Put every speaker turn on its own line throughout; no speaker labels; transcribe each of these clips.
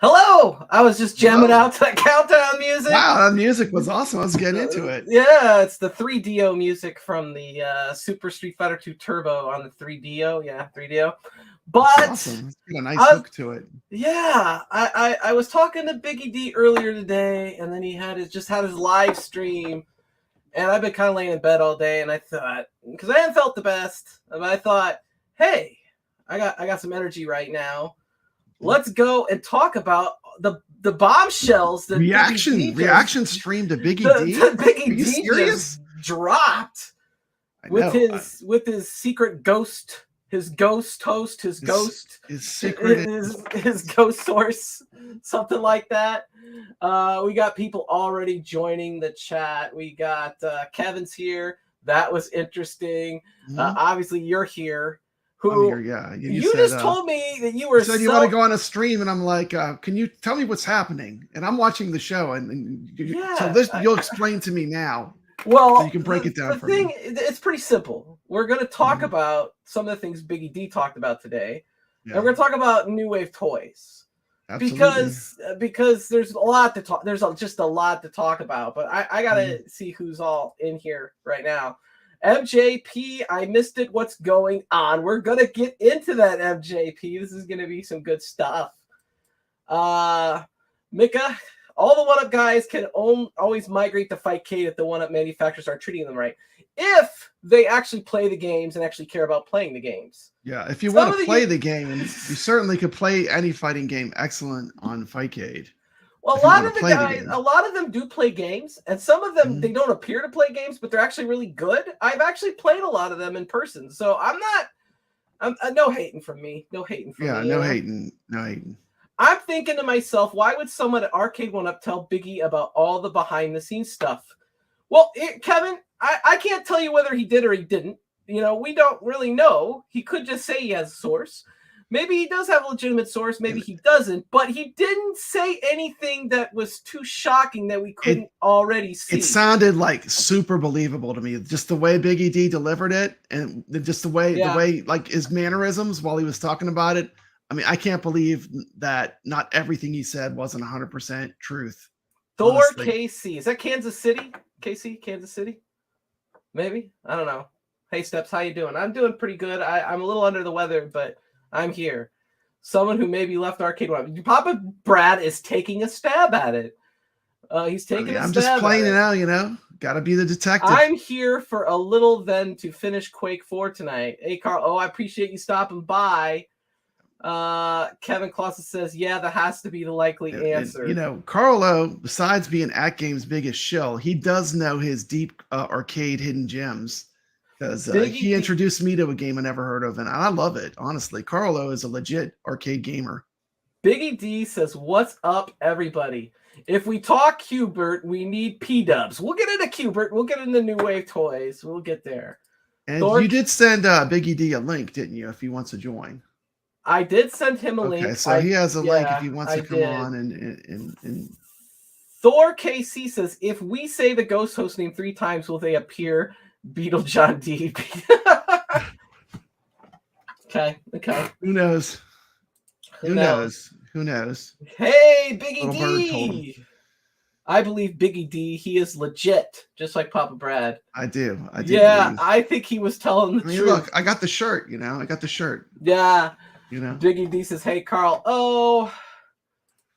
Hello! I was just jamming
Hello.
out to that countdown music.
Wow, that music was awesome. Let's get into it.
Yeah, it's the 3DO music from the Super Street Fighter 2 Turbo on the 3DO. Yeah, 3DO. But
That's awesome. It's got a nice hook to it.
Yeah, I was talking to Biggy D earlier today, and then he had his live stream, and I've been kind of laying in bed all day, and I thought, because I hadn't felt the best, and I thought, hey, I got some energy right now. Let's go and talk about the bombshells that
reaction stream to Biggy D.
The Biggy
Are you
D
serious?
just dropped with his secret ghost, his ghost host, his ghost source, something like that. We got people already joining the chat. We got Kevin's here. That was interesting.
Mm-hmm.
Obviously, you're here.
You
just told me that you were.
You said you want to go on a stream, and I'm like, can you tell me what's happening? And I'm watching the show, you'll explain to me now.
Well,
so you can break it down.
It's pretty simple. We're going to talk about some of the things Biggy D talked about today, and we're going to talk about New Wave toys. Absolutely. Because there's a lot to talk. There's just a lot to talk about. But I gotta see who's all in here right now. MJP, I missed it. What's going on? We're gonna get into that, MJP. This is gonna be some good stuff. Mika, all the 1UP guys can always migrate to Fightcade if the 1UP manufacturers are treating them right. If they actually play the games and actually care about playing the games.
Yeah, if you want to play the game, you certainly could play any fighting game excellent on Fightcade.
Well, a lot of them do play games, and some of them they don't appear to play games, but they're actually really good. I've actually played a lot of them in person, so I'm no hating from me. No hating from me.
Yeah, no hating.
I'm thinking to myself, why would someone at Arcade1Up tell Biggy about all the behind-the-scenes stuff? Well, Kevin, I can't tell you whether he did or he didn't. You know, we don't really know. He could just say he has a source. Maybe he does have a legitimate source. Maybe he doesn't. But he didn't say anything that was too shocking that we couldn't already see.
It sounded like super believable to me. Just the way Biggy D delivered it, and just the way like his mannerisms while he was talking about it. I mean, I can't believe that not everything he said wasn't 100% truth.
Thor KC. Is that Kansas City? KC, Kansas City? Maybe? I don't know. Hey, Steps, how you doing? I'm doing pretty good. I'm a little under the weather, but I'm here. Someone who maybe left Arcade1Up. Papa Brad is taking a stab at it. He's taking a stab.
I'm just playing it out, you know. Got to be the detective.
I'm here for a little then to finish Quake 4 tonight. Hey, Carl. Oh, I appreciate you stopping by. Kevin Clausen says, yeah, that has to be the likely answer.
You know, Carlo, besides being at Game's biggest shill, he does know his deep arcade hidden gems. Because he introduced me to a game I never heard of, and I love it, honestly. Carlo is a legit arcade gamer.
Biggy D says, what's up, everybody? If we talk Qbert, we need P-dubs. We'll get into Qbert. We'll get into New Wave toys. We'll get there.
And you did send Biggy D a link, didn't you, if he wants to join?
I did send him a link.
Okay, so he has a link if he wants to come on. And
Thor KC says, if we say the ghost host name 3 times, will they appear? Beetle John D. Okay.
Who knows? Who knows?
Hey, Biggy D. I believe Biggy D. He is legit, just like Papa Brad.
I do.
Yeah, I think he was telling the truth.
Look, I got the shirt. You know, I got the shirt.
Yeah.
You know,
Biggy D says, "Hey, Carl. Oh,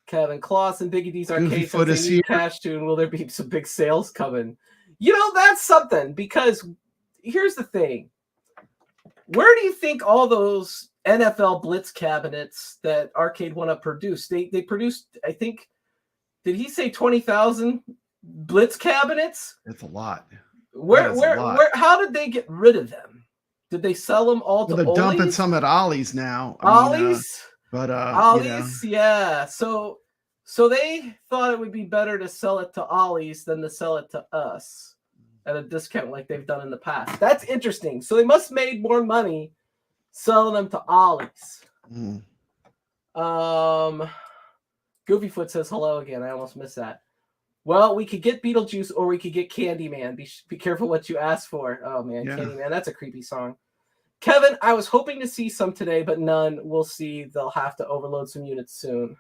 Kevin Clausen, Biggy D's arcade says they need cash tune. Will there be some big sales coming?" You know, that's something, because here's the thing. Where do you think all those NFL Blitz cabinets that Arcade1Up produced? They produced, I think, did he say 20,000 Blitz cabinets?
It's a lot.
How did they get rid of them? Did they sell them all to
they're
Ollie's?
Dumping some at Ollie's now.
Ollie's?
Ollie's,
yeah. So they thought it would be better to sell it to Ollie's than to sell it to us at a discount like they've done in the past. That's interesting. So they must have made more money selling them to Ollie's. Goofyfoot says hello again. I almost missed that. Well, we could get Beetlejuice or we could get Candyman. Be careful what you ask for. Oh, man, yeah. Candyman, that's a creepy song. Kevin, I was hoping to see some today, but none. We'll see. They'll have to overload some units soon.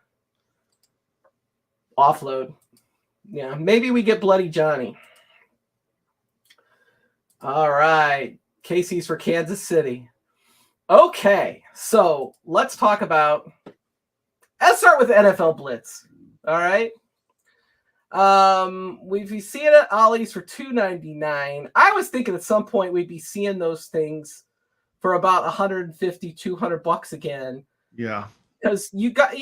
offload. Yeah, maybe we get Bloody Johnny. All right. Casey's for Kansas City. Okay, so let's talk about. Let's start with NFL Blitz. All right. We've seen it at Ollie's for $2.99. I was thinking at some point we'd be seeing those things for about $150, $200 again.
Yeah.
Because you got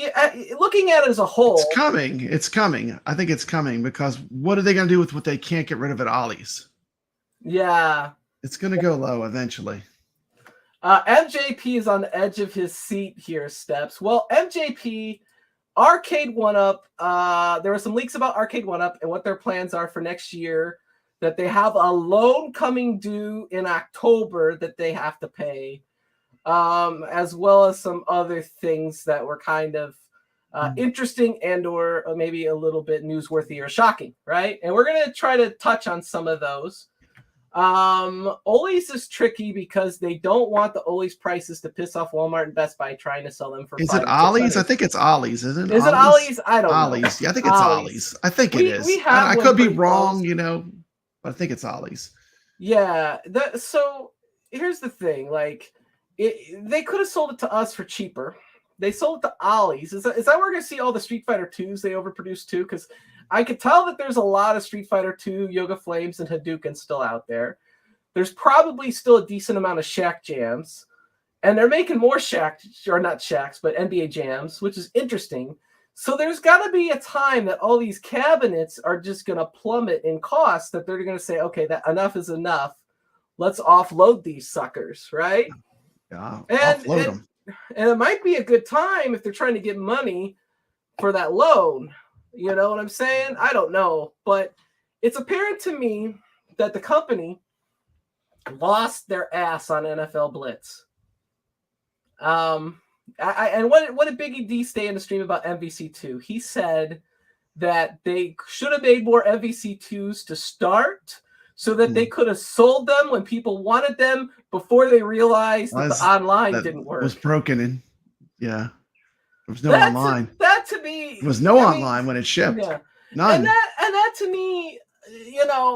looking at it as a whole.
It's coming. It's coming. I think it's coming because what are they going to do with what they can't get rid of at Ollie's?
Yeah.
It's going to go low eventually.
MJP is on the edge of his seat here, Steps. Well, MJP, Arcade1Up, there were some leaks about Arcade1Up and what their plans are for next year, that they have a loan coming due in October that they have to pay, as well as some other things that were kind of interesting and or maybe a little bit newsworthy or shocking, right? And we're going to try to touch on some of those. Ollie's is tricky because they don't want the Ollie's prices to piss off Walmart and Best Buy trying to sell them for.
Is it Ollie's? I think it's Ollie's, isn't it?
Is it Ollie's? I don't know.
Ollie's. Yeah, I think it's Ollie's. I think it is. I could be wrong, but I think it's Ollie's.
Yeah. So here's the thing: like, they could have sold it to us for cheaper. They sold it to Ollie's. Is that where we're gonna see all the Street Fighter 2s they overproduced too? Because I could tell that there's a lot of Street Fighter 2, Yoga Flames, and Hadouken still out there. There's probably still a decent amount of Shaq Jams. And they're making more Shaq, or not Shaqs, but NBA Jams, which is interesting. So there's got to be a time that all these cabinets are just going to plummet in cost, that they're going to say, okay, that enough is enough. Let's offload these suckers, right?
Yeah, offload them.
And it might be a good time if they're trying to get money for that loan. You know what I'm saying? I don't know. But it's apparent to me that the company lost their ass on NFL Blitz. And what did Biggggy D say in the stream about MVC2? He said that they should have made more MVC2s to start so that they could have sold them when people wanted them before they realized that the online didn't work.
It was broken in. Yeah. There was no online.
That to me,
there was no online when it shipped. Yeah. None.
And that to me,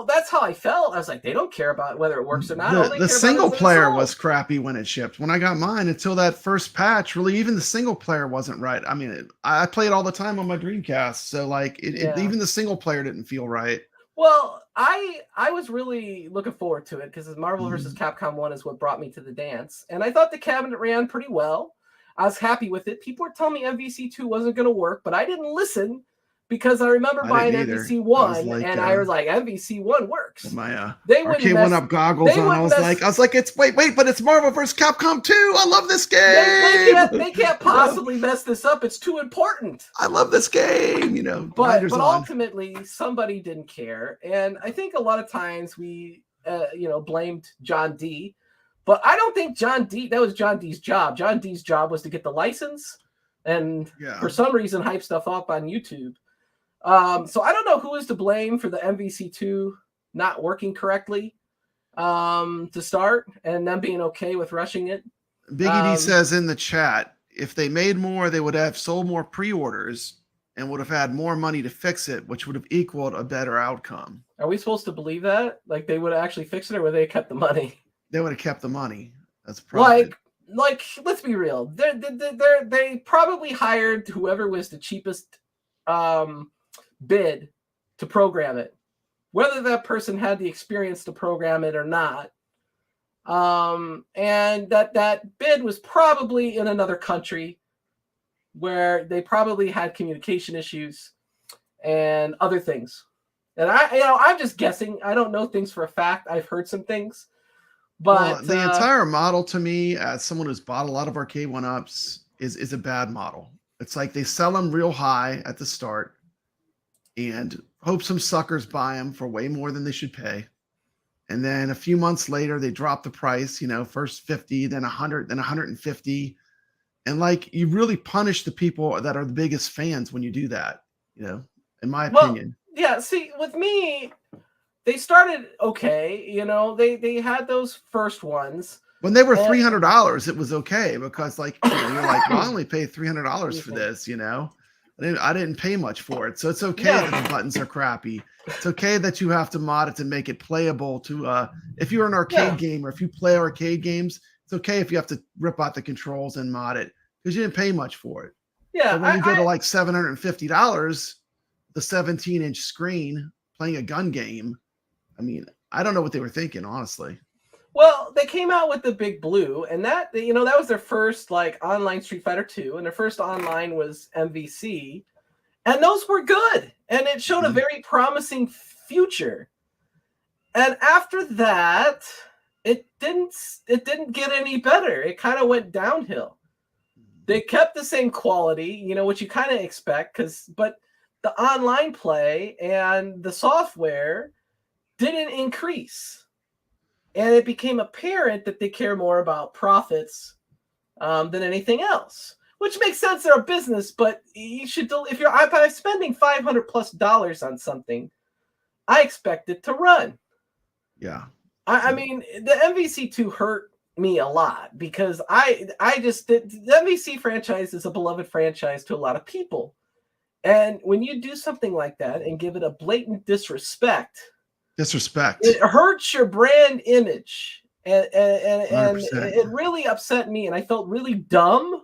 that's how I felt. I was like, they don't care about whether it works or not.
The single player was crappy when it shipped. When I got mine, until that first patch, really, even the single player wasn't right. I mean, I play it all the time on my Dreamcast, so like, even the single player didn't feel right.
Well, I was really looking forward to it because Marvel vs. Capcom 1 is what brought me to the dance, and I thought the cabinet ran pretty well. I was happy with it. People were telling me MVC2 wasn't going to work, but I didn't listen because I remember buying MVC1 and I was like, MVC1 works.
My Arcade1Up goggles on. I was like, it's wait, but it's Marvel vs. Capcom 2. I love this game.
They can't possibly mess this up. It's too important.
I love this game,
But ultimately, somebody didn't care, and I think a lot of times we, blamed John D. But I don't think that was John D's job. John D's job was to get the license and for some reason hype stuff up on YouTube. So I don't know who is to blame for the MVC2 not working correctly to start and them being okay with rushing it.
Biggggy D says in the chat, if they made more, they would have sold more pre-orders and would have had more money to fix it, which would have equaled a better outcome.
Are we supposed to believe that? Like they would have actually fixed it, or would they have kept the money?
They would have kept the money. That's profit.
Like let's be real. They probably hired whoever was the cheapest bid to program it, whether that person had the experience to program it or not. And that bid was probably in another country where they probably had communication issues and other things. And I'm just guessing. I don't know things for a fact. I've heard some things. But
the entire model to me, as someone who's bought a lot of Arcade1Ups, is a bad model. It's like they sell them real high at the start and hope some suckers buy them for way more than they should pay. And then a few months later, they drop the price, first 50, then 100, then 150. And like, you really punish the people that are the biggest fans when you do that, in my opinion.
Yeah, see, with me, they started okay, they had those first ones.
When they were $300, it was okay because you're like, well, I only paid $300 for this, I didn't pay much for it, so it's okay that the buttons are crappy. It's okay that you have to mod it to make it playable. To if you're an arcade gamer, if you play arcade games, it's okay if you have to rip out the controls and mod it because you didn't pay much for it.
Yeah,
but when you go to like $750, the 17-inch screen playing a gun game, I mean, I don't know what they were thinking, honestly.
Well, they came out with the Big Blue, and that that was their first like online Street Fighter 2, and their first online was MVC, and those were good, and it showed a very promising future. And after that, it didn't get any better. It kind of went downhill. They kept the same quality, which you kind of expect, but the online play and the software didn't increase. And it became apparent that they care more about profits than anything else, which makes sense. They're a business, but you should, if I'm spending $500+ on something, I expect it to run.
Yeah.
I mean, the MVC2 hurt me a lot because the MVC franchise is a beloved franchise to a lot of people. And when you do something like that and give it a blatant disrespect, it hurts your brand image, and it really upset me, and I felt really dumb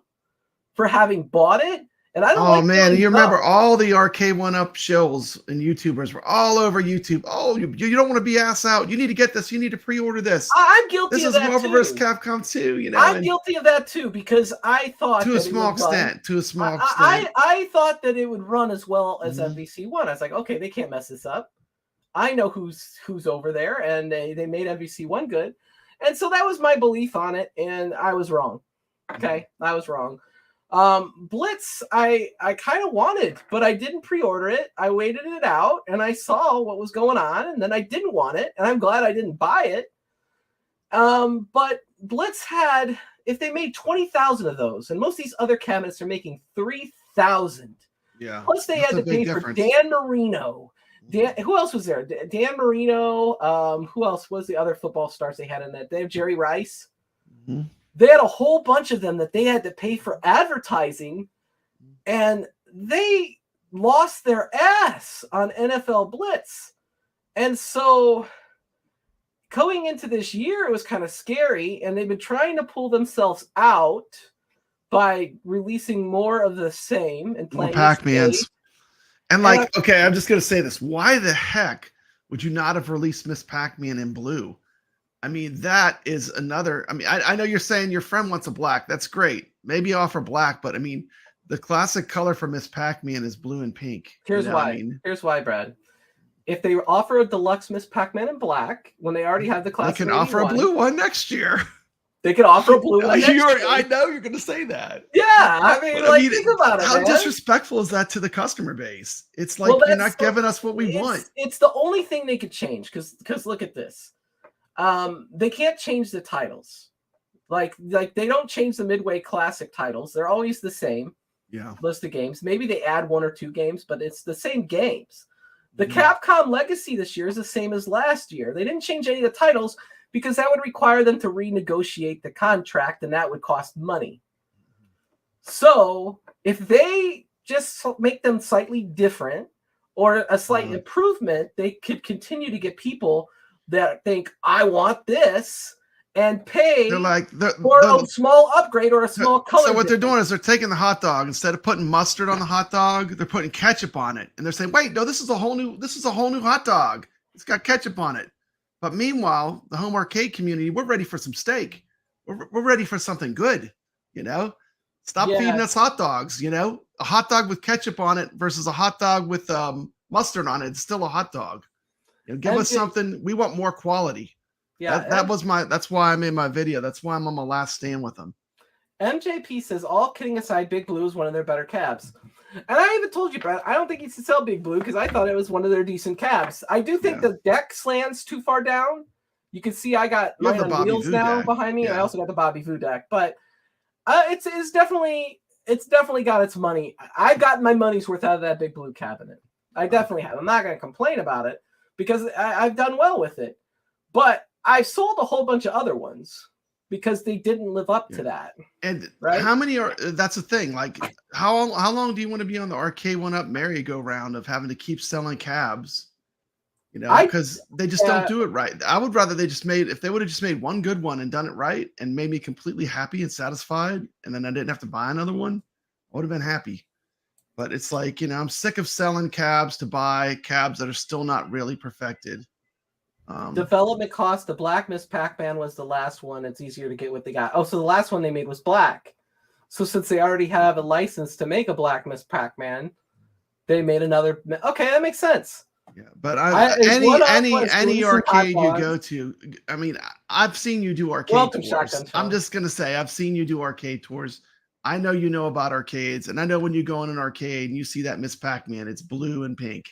for having bought it. And I don't.
Oh man, you remember all the Arcade1Up shows and YouTubers were all over YouTube. Oh, you don't want to be ass out. You need to get this. You need to pre-order this.
I'm guilty of that too.
This is Marvel vs. Capcom 2.
I'm guilty of that too because I thought
to a small extent.
I thought that it would run as well as MVC1. I was like, okay, they can't mess this up. I know who's over there, and they made MVC1 good. And so that was my belief on it, and I was wrong. Okay, I was wrong. Blitz, I kind of wanted, but I didn't pre-order it. I waited it out, and I saw what was going on, and then I didn't want it, and I'm glad I didn't buy it. But Blitz had, if they made 20,000 of those, and most of these other cabinets are making 3,000.
Yeah.
Plus they had to pay for Dan Marino. Who else was there? Dan Marino. Who else was the other football stars they had in that? They have Jerry Rice.
Mm-hmm.
They had a whole bunch of them that they had to pay for advertising, and they lost their ass on NFL Blitz. And so going into this year, it was kind of scary, and they've been trying to pull themselves out by releasing more of the same and playing
Pac-Mans. And okay, I'm just going to say this. Why the heck would you not have released Miss Pac-Man in blue? I mean, that is another. I mean, I know you're saying your friend wants a black. That's great. Maybe offer black, but I mean, the classic color for Miss Pac-Man is blue and pink.
Here's why. Here's why, Brad. If they offer a deluxe Miss Pac-Man in black, when they already have the classic,
they can offer a blue one next year.
They could offer a blue one next year.
I know you're going to say that.
Yeah, I mean, think about it.
How
man.
disrespectful is that to the customer base? It's like you're not giving us what we want.
It's the only thing they could change because look at this. They can't change the titles. Like they don't change the Midway Classic titles. They're always the same.
Yeah.
List of games. Maybe they add 1 or 2 games, but it's the same games. The Capcom Legacy this year is the same as last year. They didn't change any of the titles because that would require them to renegotiate the contract, and that would cost money. So if they just make them slightly different or a slight improvement, they could continue to get people that think, I want this, and pay for a small upgrade or a small color.
So what they're doing is they're taking the hot dog, instead of putting mustard on the hot dog, they're putting ketchup on it. And they're saying, wait, no, this is a whole new hot dog. It's got ketchup on it. But meanwhile, the home arcade community, we're ready for some steak. We're ready for something good, Stop feeding us hot dogs, A hot dog with ketchup on it versus a hot dog with mustard on it. It's still a hot dog. Give us something. We want more quality. Yeah, that's why I made my video. That's why I'm on my last stand with them.
MJP says, all kidding aside, Big Blue is one of their better cabs. And I even told you, Brad, I don't think he should sell Big Blue because I thought it was one of their decent cabs. I do think the deck slants too far down. You can see I got mine on wheels now behind me. Yeah. I also got the Bobby Voo deck, but it's definitely got its money. I've gotten my money's worth out of that Big Blue cabinet. I definitely have. I'm not going to complain about it because I've done well with it. But I've sold a whole bunch of other ones because they didn't live up to that.
And
right?
how many are? That's the thing. Like, how long do you want to be on the Arcade1Up merry-go-round of having to keep selling cabs? You know, because they just don't do it right. I would rather they just made, if they would have just made one good one and done it right and made me completely happy and satisfied, and then I didn't have to buy another one, I would have been happy. But it's like, you know, I'm sick of selling cabs to buy cabs that are still not really perfected.
Development cost, the Black Miss Pac-Man was the last one. It's easier to get what they got. Oh, so the last one they made was black. So since they already have a license to make a Black Miss Pac-Man, they made another. Okay, that makes sense.
Yeah, but any arcade you go to, I mean, I've seen you do arcade tours. I'm just gonna say, I've seen you do arcade tours. I know you know about arcades, and I know when you go in an arcade and you see that Miss Pac-Man, it's blue and pink.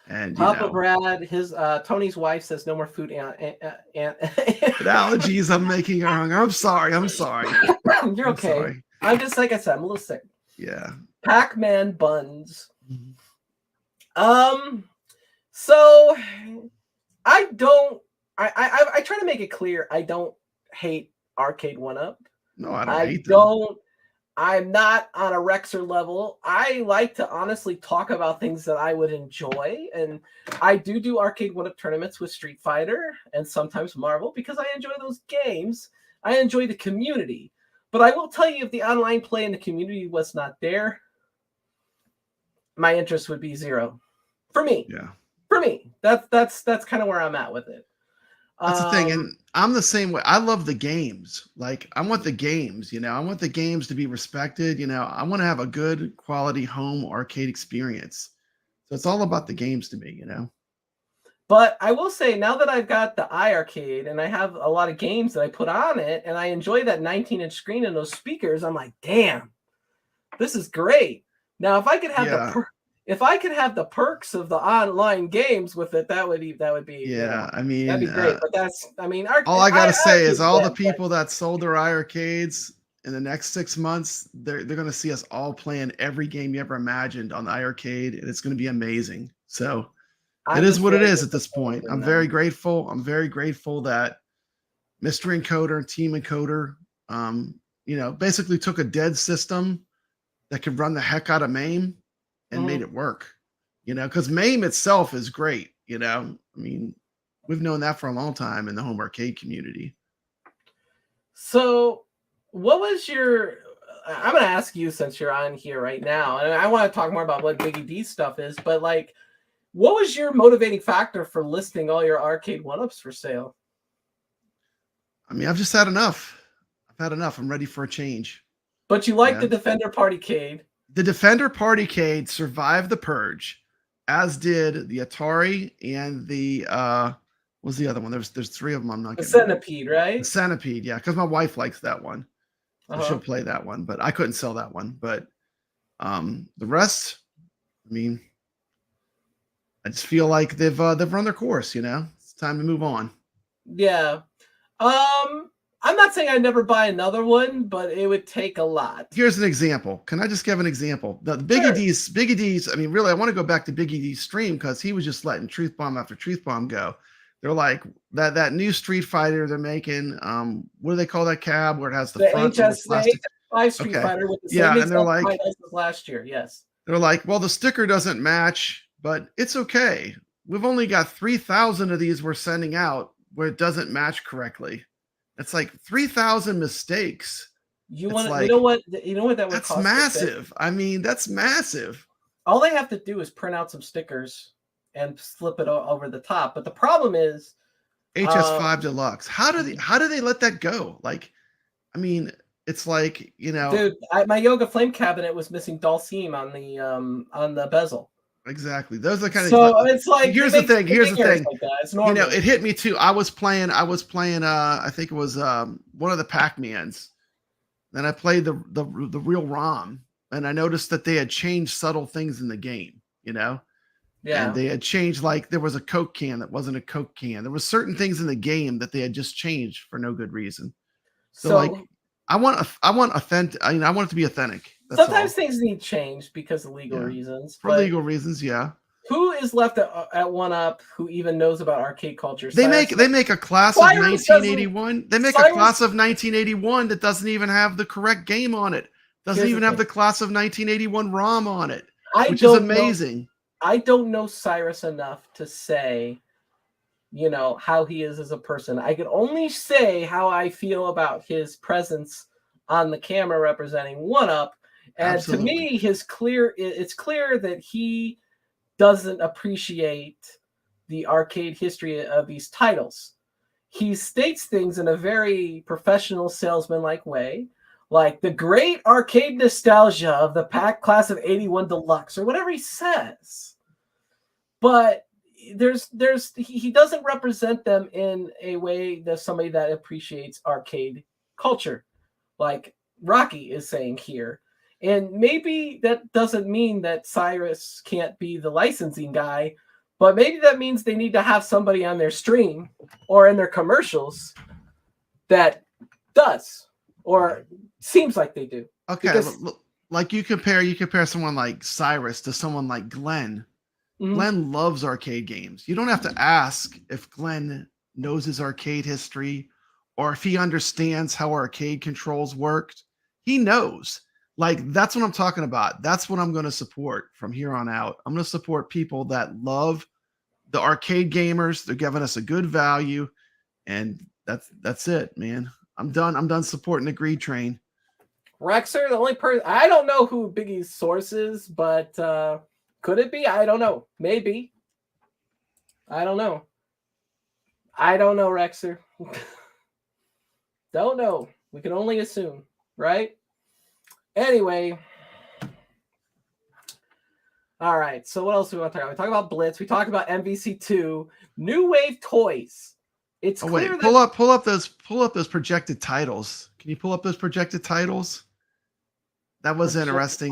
And
Papa Brad, his Tony's wife says no more food
allergies. I'm making her hungry. I'm sorry.
You're okay. Sorry. I'm just, like I said, I'm a little sick.
Yeah.
Pac-Man buns. So I try to make it clear I don't hate Arcade1Up.
No, I don't hate them.
I'm not on a Rexer level. I like to honestly talk about things that I would enjoy. And I do Arcade1Up tournaments with Street Fighter and sometimes Marvel because I enjoy those games. I enjoy the community. But I will tell you, if the online play in the community was not there, my interest would be zero. For me.
Yeah.
For me. That's kind of where I'm at with it.
That's the thing, and I'm the same way. I love the games. Like, I want the games, you know. I want the games to be respected, you know. I want to have a good quality home arcade experience. So it's all about the games to me, you know.
But I will say, now that I've got the iArcade and I have a lot of games that I put on it, and I enjoy that 19-inch screen and those speakers, I'm like, damn, this is great. Now, if I could have the perks of the online games with it, that would be
I mean,
that'd be great. But that's, I mean,
all I gotta say is all the people that sold their iArcades in the next 6 months, they're gonna see us all playing every game you ever imagined on the iArcade, and it's gonna be amazing. So it is what it is at this point. I'm very grateful. I'm very grateful that Mr. Encoder and Team Encoder, you know, basically took a dead system that could run the heck out of MAME and made it work, you know, because MAME itself is great, you know. I mean, we've known that for a long time in the home arcade community.
So what was I'm going to ask you, since you're on here right now, and I want to talk more about what Biggggy D stuff is, but like, what was your motivating factor for listing all your Arcade1Ups for sale?
I mean, I've just had enough. I've had enough. I'm ready for a change.
But you like the Defender Partycade.
The Defender Partycade survived the purge, as did the Atari and the what was the other one? There's three of them. I'm not.
The Centipede, right?
The Centipede, yeah, because my wife likes that one, so she'll play that one. But I couldn't sell that one. But the rest, I mean, I just feel like they've run their course. You know, it's time to move on.
Yeah. I'm not saying I'd never buy another one, but it would take a lot.
Here's an example. Can I just give an example? The Biggggy D's, I mean, really, I want to go back to Biggggy D's stream because he was just letting Truth Bomb after Truth Bomb go. They're like, that new Street Fighter they're making, what do they call that cab where it has the front?
The HS5 Street Fighter with the same
and they're like,
as last year, yes.
They're like, well, the sticker doesn't match, but it's okay. We've only got 3,000 of these we're sending out where it doesn't match correctly. It's like 3,000 mistakes.
You know what that would cost?
That's massive. I mean, that's massive.
All they have to do is print out some stickers and slip it over the top. But the problem is
HS5 Deluxe. How do they let that go? Like, I mean, it's like, you know,
dude, my Yoga Flame cabinet was missing Dulcime on the bezel.
Exactly. Those are the kind of.
So it's like,
here's the thing.
Like it's normal.
You know, it hit me too. I was playing. I think it was one of the Pac-Mans. Then I played the real ROM, and I noticed that they had changed subtle things in the game. You know. Yeah. And they had changed, like there was a Coke can that wasn't a Coke can. There was certain things in the game that they had just changed for no good reason. So like, I want authentic. I mean, I want it to be authentic.
Sometimes things need changed because of legal reasons.
For legal reasons, yeah.
Who is left at One Up who even knows about arcade culture?
They make a class of 1981. They make a class of 1981 that doesn't even have the correct game on it. Doesn't even have the class of 1981 ROM on it, which is amazing.
I don't know Cyrus enough to say, you know, how he is as a person. I can only say how I feel about his presence on the camera representing One Up. And Absolutely. To me, it's clear that he doesn't appreciate the arcade history of these titles. He states things in a very professional salesman-like way, like the great arcade nostalgia of the pack class of 81 Deluxe, or whatever he says. But he doesn't represent them in a way that somebody that appreciates arcade culture, like Rocky is saying here. And maybe that doesn't mean that Cyrus can't be the licensing guy, but maybe that means they need to have somebody on their stream or in their commercials that does, or seems like they do.
Okay, because, like you compare someone like Cyrus to someone like Glenn. Mm-hmm. Glenn loves arcade games. You don't have to ask if Glenn knows his arcade history or if he understands how arcade controls worked. He knows. Like, that's what I'm talking about. That's what I'm going to support from here on out. I'm going to support people that love the arcade gamers. They're giving us a good value, and that's it, man. I'm done supporting the greed train.
Rexer, the only person I don't know who Biggie's source is, but could it be? I don't know. Maybe. I don't know. Rexer. Don't know. We can only assume, right? Anyway, all right. So what else do we want to talk about? We talk about Blitz. We talk about MVC2, New Wave Toys. It's clear that
pull up those projected titles. Can you pull up those projected titles? That was interesting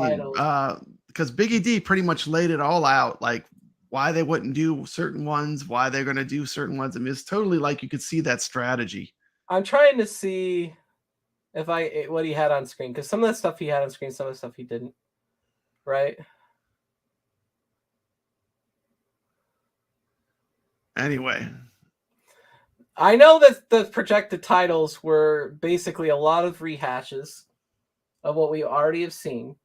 because Biggggy D pretty much laid it all out, like why they wouldn't do certain ones, why they're going to do certain ones. I mean, it's totally like you could see that strategy.
I'm trying to see what he had on screen, because some of the stuff he had on screen, some of the stuff he didn't, right?
Anyway,
I know that the projected titles were basically a lot of rehashes of what we already have seen.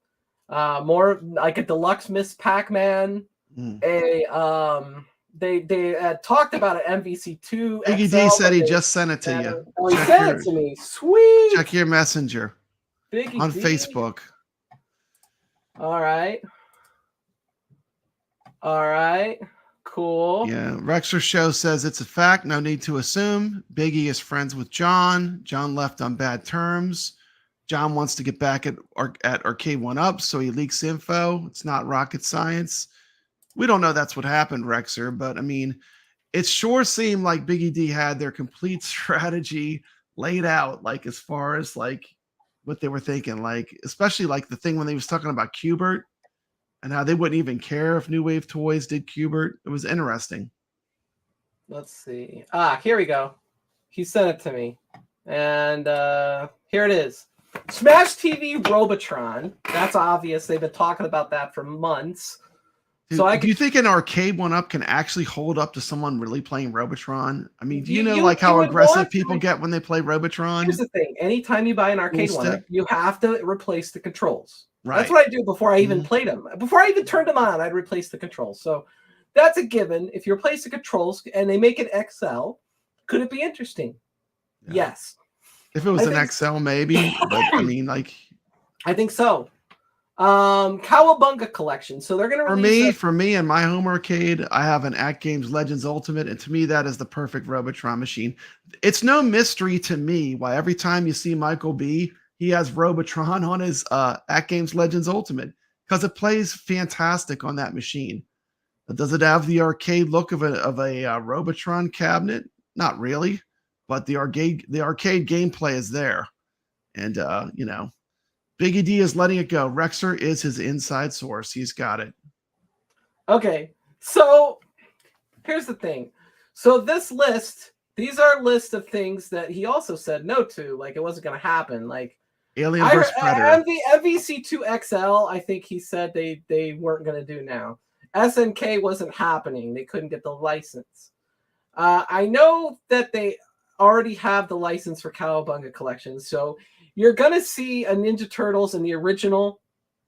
More like a deluxe Miss Pac-Man, they had talked about an MVC2.
Biggggy D said he just sent it to you.
Oh, he sent it to me. Sweet.
Check your messenger
Biggggy
on
D.
Facebook.
All right. Cool.
Yeah. Rexer Show says it's a fact. No need to assume. Biggie is friends with John. John left on bad terms. John wants to get back at Arcade1Up, so he leaks info. It's not rocket science. We don't know that's what happened, Rexer, but I mean, it sure seemed like Biggggy D had their complete strategy laid out, like as far as like what they were thinking, like especially like the thing when they was talking about Qbert and how they wouldn't even care if New Wave Toys did Qbert. It was interesting.
Let's see. Here we go. He sent it to me, and here it is. Smash TV Robotron. That's obvious. They've been talking about that for months.
Dude, so do you think an Arcade1Up can actually hold up to someone really playing Robotron? I mean, do you know like how aggressive people get when they play Robotron?
Here's the thing. Anytime you buy an Arcade1Up, you have to replace the controls. Right. That's what I do before I even played them. Before I even turned them on, I'd replace the controls. So that's a given. If you replace the controls and they make it XL, could it be interesting? Yeah. Yes.
If it was an XL, maybe. But I mean, like,
I think so. Cowabunga collection. So they're gonna release
for me in my home arcade, I have an Act Games Legends Ultimate, and to me that is the perfect Robotron machine. It's no mystery to me why every time you see Michael B, he has Robotron on his Act Games Legends Ultimate, because it plays fantastic on that machine. But does it have the arcade look of a Robotron cabinet? Not really, but the arcade gameplay is there, and you know. Biggggy D is letting it go. Rexer is his inside source. He's got it.
Okay, so here's the thing. So this list, these are lists of things that he also said no to, like it wasn't going to happen. Like
Alien vs. Predator.
MVC2 XL, I think he said they weren't going to do now. SNK wasn't happening. They couldn't get the license. I know that they already have the license for Cowabunga Collection, so you're going to see a Ninja Turtles in the original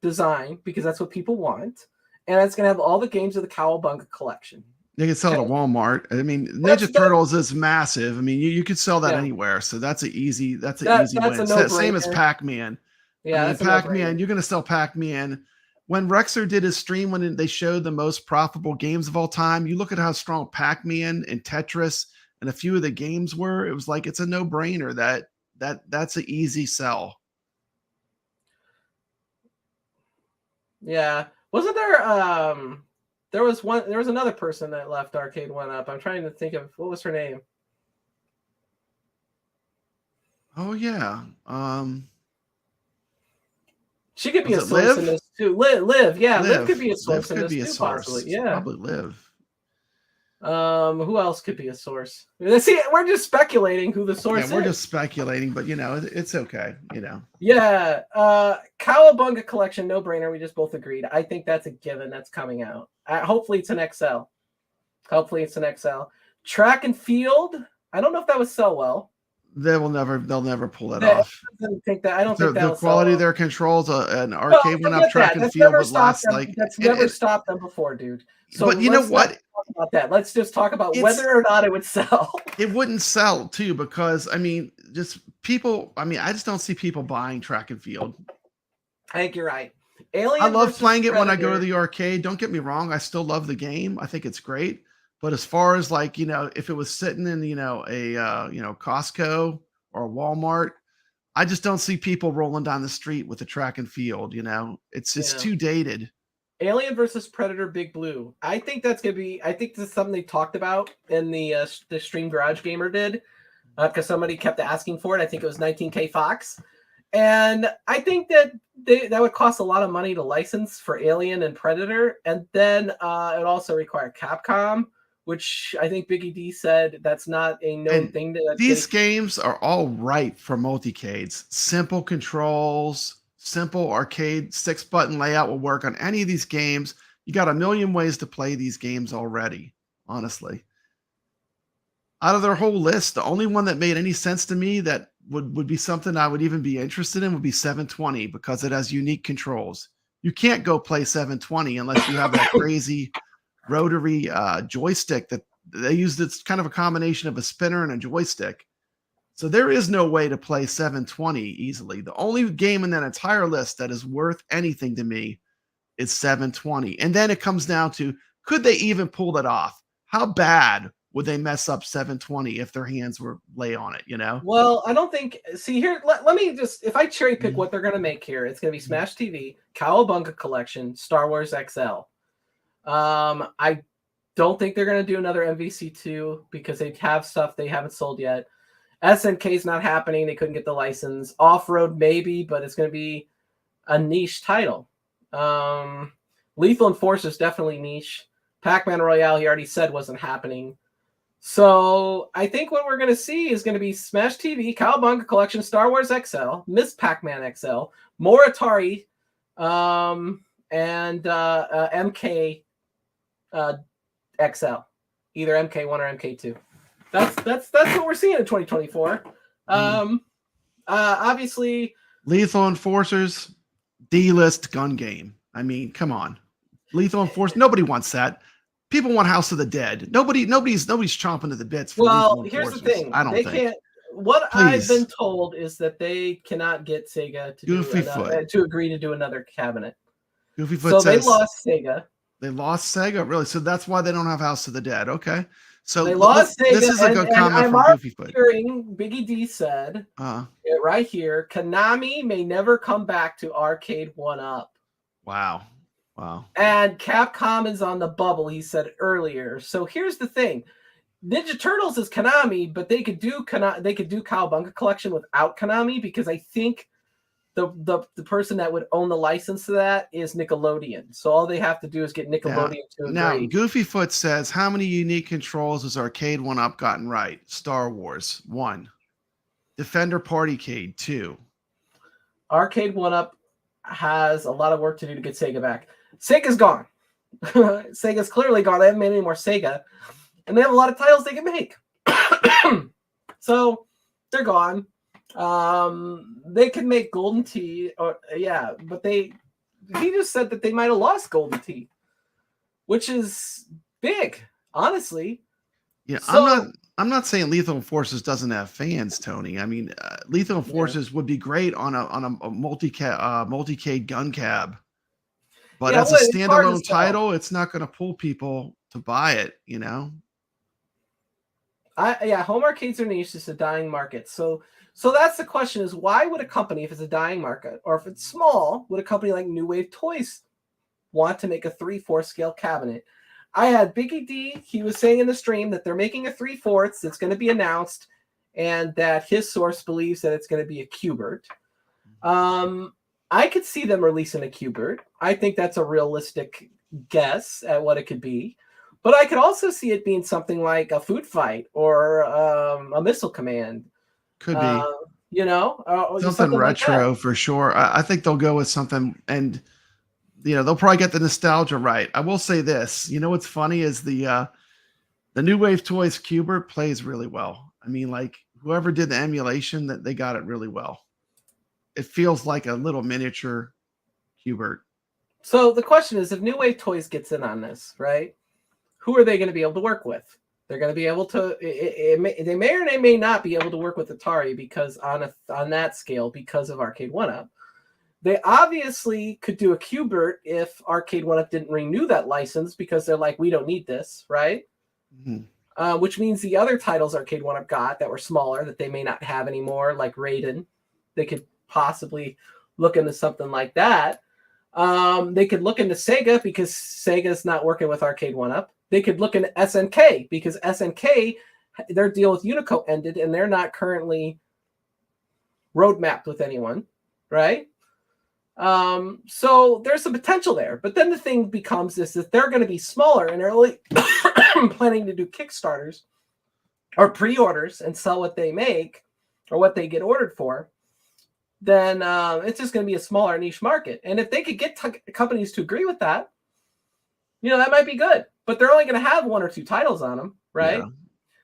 design because that's what people want, and it's going to have all the games of the Cowabunga Collection.
You can sell it at Walmart. I mean, Ninja Turtles is massive. I mean, you could sell that anywhere, so that's an easy win. Same as Pac-Man.
Yeah,
I mean, Pac-Man, you're going to sell Pac-Man. When Rexer did his stream, when they showed the most profitable games of all time, you look at how strong Pac-Man and Tetris and a few of the games were. It was like it's a no-brainer that's an easy sell.
Yeah, wasn't there? There was another person that left Arcade1Up. I'm trying to think of what was her name.
Oh yeah.
She could be a source in this too. Liv, yeah, Liv could be a source in this too, possibly. Yeah,
probably Liv.
Who else could be a source? See, we're just speculating who the source is.
Yeah, we're just speculating, but it's okay,
Yeah, Cowabunga Collection, no brainer. We just both agreed. I think that's a given. That's coming out. Hopefully, it's an XL. Track and Field. I don't know if that would sell well.
They'll never pull that off.
I don't think the
quality of their controls, an Arcade1Up Track and Field would last
that's never stopped them before, dude. So
but you know what?
Talk about that. Let's just talk about whether or not it would sell.
It wouldn't sell too because I mean, just people. I mean, I just don't see people buying Track and Field.
I think you're right. Alien.
I love playing it when I go to the arcade. Don't get me wrong. I still love the game. I think it's great. But as far as like, if it was sitting in, a Costco or a Walmart, I just don't see people rolling down the street with a Track and Field, it's too dated.
Alien versus Predator Big Blue. I think this is something they talked about in the Stream Garage Gamer did because somebody kept asking for it. I think it was 19K Fox. And I think that that would cost a lot of money to license for Alien and Predator. And then it also required Capcom, which I think Biggggy D said that's not a known thing.
These games are all right for multicades. Simple controls, simple arcade 6-button layout will work on any of these games. You got a million ways to play these games already, honestly. Out of their whole list, the only one that made any sense to me that would be something I would even be interested in would be 720 because it has unique controls. You can't go play 720 unless you have that crazy rotary joystick that they used. It's kind of a combination of a spinner and a joystick. So there is no way to play 720 easily. The only game in that entire list that is worth anything to me is 720. And then it comes down to, could they even pull that off? How bad would they mess up 720 if their hands were lay on it,
Well, I don't think, see here, let me just, if I cherry pick what they're going to make here, it's going to be Smash TV, Cowabunga Collection, Star Wars XL. I don't think they're going to do another MVC2 because they have stuff they haven't sold yet. SNK's not happening. They couldn't get the license. Off-Road maybe, but it's going to be a niche title. Lethal Enforcer is definitely niche. Pac-Man Royale, he already said wasn't happening. So I think what we're going to see is going to be Smash TV, Cowabunga Collection, Star Wars XL, Miss Pac-Man XL, more Atari, and MK XL, either MK1 or MK2. That's what we're seeing in 2024. Obviously,
Lethal Enforcers, D-list gun game. I mean, come on, Lethal Enforcer. Nobody wants that. People want House of the Dead. Nobody's chomping at the bits.
Well, here's the thing. They can't. What I've been told is that they cannot get Sega to agree to do another cabinet.
Goofyfoot says
they lost Sega.
They lost Sega, really. So that's why they don't have House of the Dead. Okay. So
they lost Sega.
This is a good comment from Goofyfoot.
Biggggy D said right here, Konami may never come back to Arcade1Up.
Wow.
And Capcom is on the bubble, he said earlier. So here's the thing. Ninja Turtles is Konami, but they could do Cowabunga Collection without Konami because I think the person that would own the license to that is Nickelodeon. So all they have to do is get Nickelodeon to agree.
Now, Goofyfoot says, how many unique controls has Arcade1Up gotten right? Star Wars, 1. Defender Partycade, 2.
Arcade1Up has a lot of work to do to get Sega back. Sega's gone. Sega's clearly gone. They haven't made any more Sega, and they have a lot of titles they can make. So they're gone. They can make Golden Tee, or but he just said that they might have lost Golden Tee, which is big, honestly.
Yeah, so, I'm not saying Lethal Enforcers doesn't have fans, Tony. I mean, Lethal Enforcers would be great on a multi-K gun cab, but as a standalone title, it's not going to pull people to buy it. You know.
Home arcades are niche. It's a dying market. So that's the question: is why would a company, if it's a dying market, or if it's small, would a company like New Wave Toys want to make a 3/4 scale cabinet? I had Biggy D. He was saying in the stream that they're making a 3/4 that's going to be announced, and that his source believes that it's going to be a Qbert. I could see them releasing a Qbert. I think that's a realistic guess at what it could be. But I could also see it being something like a Food Fight or a Missile Command.
Could be.
Something
retro
like
for sure. I think they'll go with something, and they'll probably get the nostalgia right. I will say this. You know what's funny is the New Wave Toys Qbert plays really well. I mean, like whoever did the emulation, that they got it really well. It feels like a little miniature Qbert.
So the question is, if New Wave Toys gets in on this, right? Who are they going to be able to work with? They're going to be able to. They may or they may not be able to work with Atari because on that scale, because of Arcade1Up. They obviously could do a Qbert if Arcade1Up didn't renew that license because they're like, we don't need this, right? Mm-hmm. Which means the other titles Arcade1Up got that were smaller that they may not have anymore, like Raiden, they could possibly look into something like that. They could look into Sega because Sega's not working with Arcade1Up. They could look into SNK because SNK, their deal with Unico ended and they're not currently roadmapped with anyone, right? So there's some potential there. But then the thing becomes is that they're going to be smaller and early planning to do Kickstarters or pre-orders and sell what they make or what they get ordered for. Then it's just going to be a smaller niche market. And if they could get companies to agree with that, that might be good. But they're only going to have 1 or 2 titles on them, right? Yeah.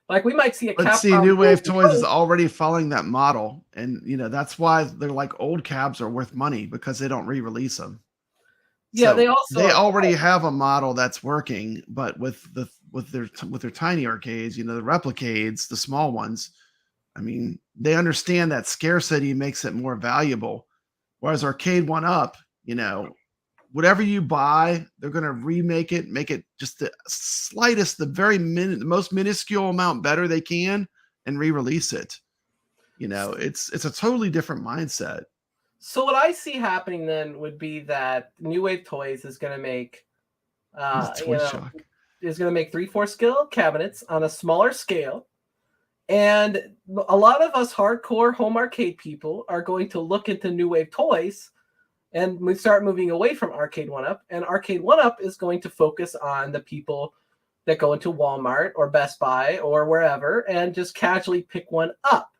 Like we might see a
Let's see, New Wave Toys is already following that model. And, that's why they're like old cabs are worth money because they don't re-release them.
Yeah,
so they already have a model that's working, but with their tiny arcades, the Replicades, the small ones, I mean, they understand that scarcity makes it more valuable. Whereas Arcade1Up, whatever you buy, they're going to remake it, make it just the slightest, the most minuscule amount better they can, and re-release it. It's a totally different mindset.
So what I see happening then would be that New Wave Toys is going to make, is going to make 3/4 scale cabinets on a smaller scale. And a lot of us hardcore home arcade people are going to look into New Wave Toys and we start moving away from Arcade1Up. And Arcade1Up is going to focus on the people that go into Walmart or Best Buy or wherever and just casually pick one up.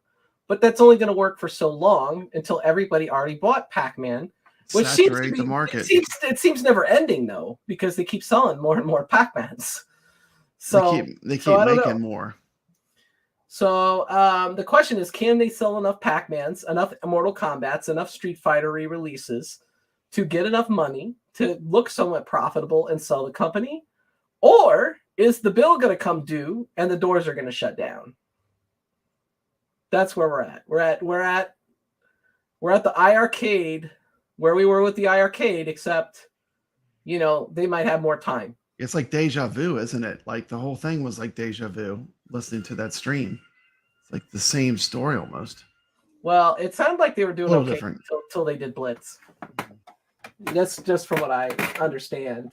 But that's only going to work for so long until everybody already bought Pac-Man, which seems to be, the market. It seems never ending though, because they keep selling more and more Pac-Mans. So
they keep making more.
So the question is, can they sell enough Pac-Mans, enough Mortal Kombats, enough Street Fighter re-releases to get enough money to look somewhat profitable and sell the company? Or is the bill going to come due and the doors are going to shut down? That's where we're at. We're at the iArcade where we were with the iArcade, except, they might have more time.
It's like deja vu, isn't it? Like the whole thing was like deja vu. Listening to that stream, it's like the same story almost.
Well, it sounded like they were doing okay until they did Blitz. That's just from what I understand.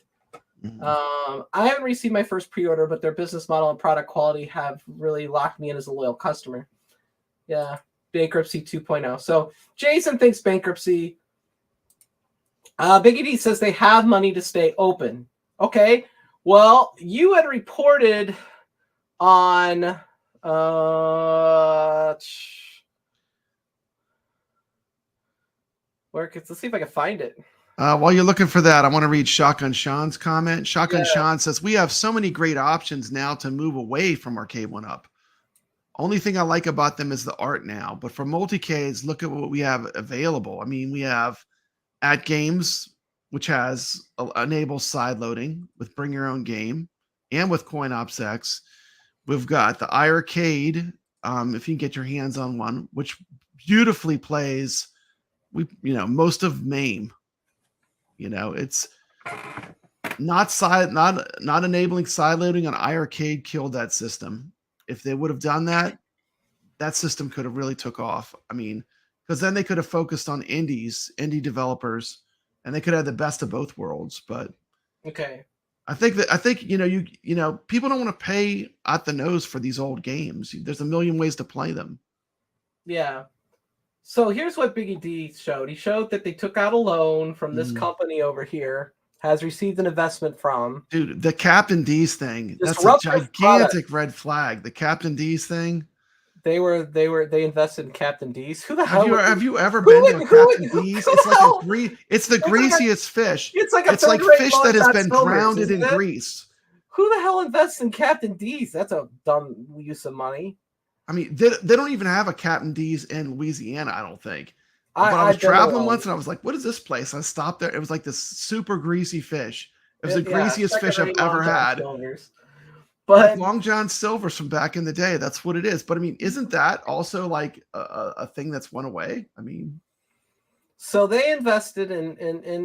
Mm-hmm. I haven't received my first pre-order, but their business model and product quality have really locked me in as a loyal customer. Yeah, Bankruptcy 2.0. So Jason thinks Bankruptcy. Biggy D says they have money to stay open. Okay, well, you had reported on let's see if I can find it.
While you're looking for that, I want to read Shotgun Sean's comment. Shotgun
Yeah.
Sean says, we have so many great options now to move away from Arcade1Up. Only thing I like about them is the art now. But for multi-Ks, look at what we have available. I mean, we have At Games, which has enables side loading with Bring Your Own Game and with CoinOps X. We've got the iArcade, if you can get your hands on one, which beautifully plays most of MAME. It's not enabling side loading on iArcade killed that system. If they would have done that, that system could have really took off. I mean, because then they could have focused on indie developers, and they could have the best of both worlds. But
okay,
I think people don't want to pay at the nose for these old games. There's a million ways to play them.
Yeah. So here's what Biggggy D showed. He showed that they took out a loan from this company over here, has received an investment from.
Dude, the Captain D's thing, that's a gigantic red flag. The Captain D's thing. They
invested in Captain D's. Who the hell?
Have you ever been to a Captain D's? It's the greasiest fish.
It's like
fish that has been drowned in grease.
Who the hell invests in Captain D's? That's a dumb use of money.
I mean, they don't even have a Captain D's in Louisiana, I don't think. But I was traveling once and I was like, what is this place? I stopped there. It was like this super greasy fish. It was the greasiest fish I've ever had. But Long John Silver's from back in the day. That's what it is. But I mean, isn't that also like a thing that's went away? I mean,
so they invested in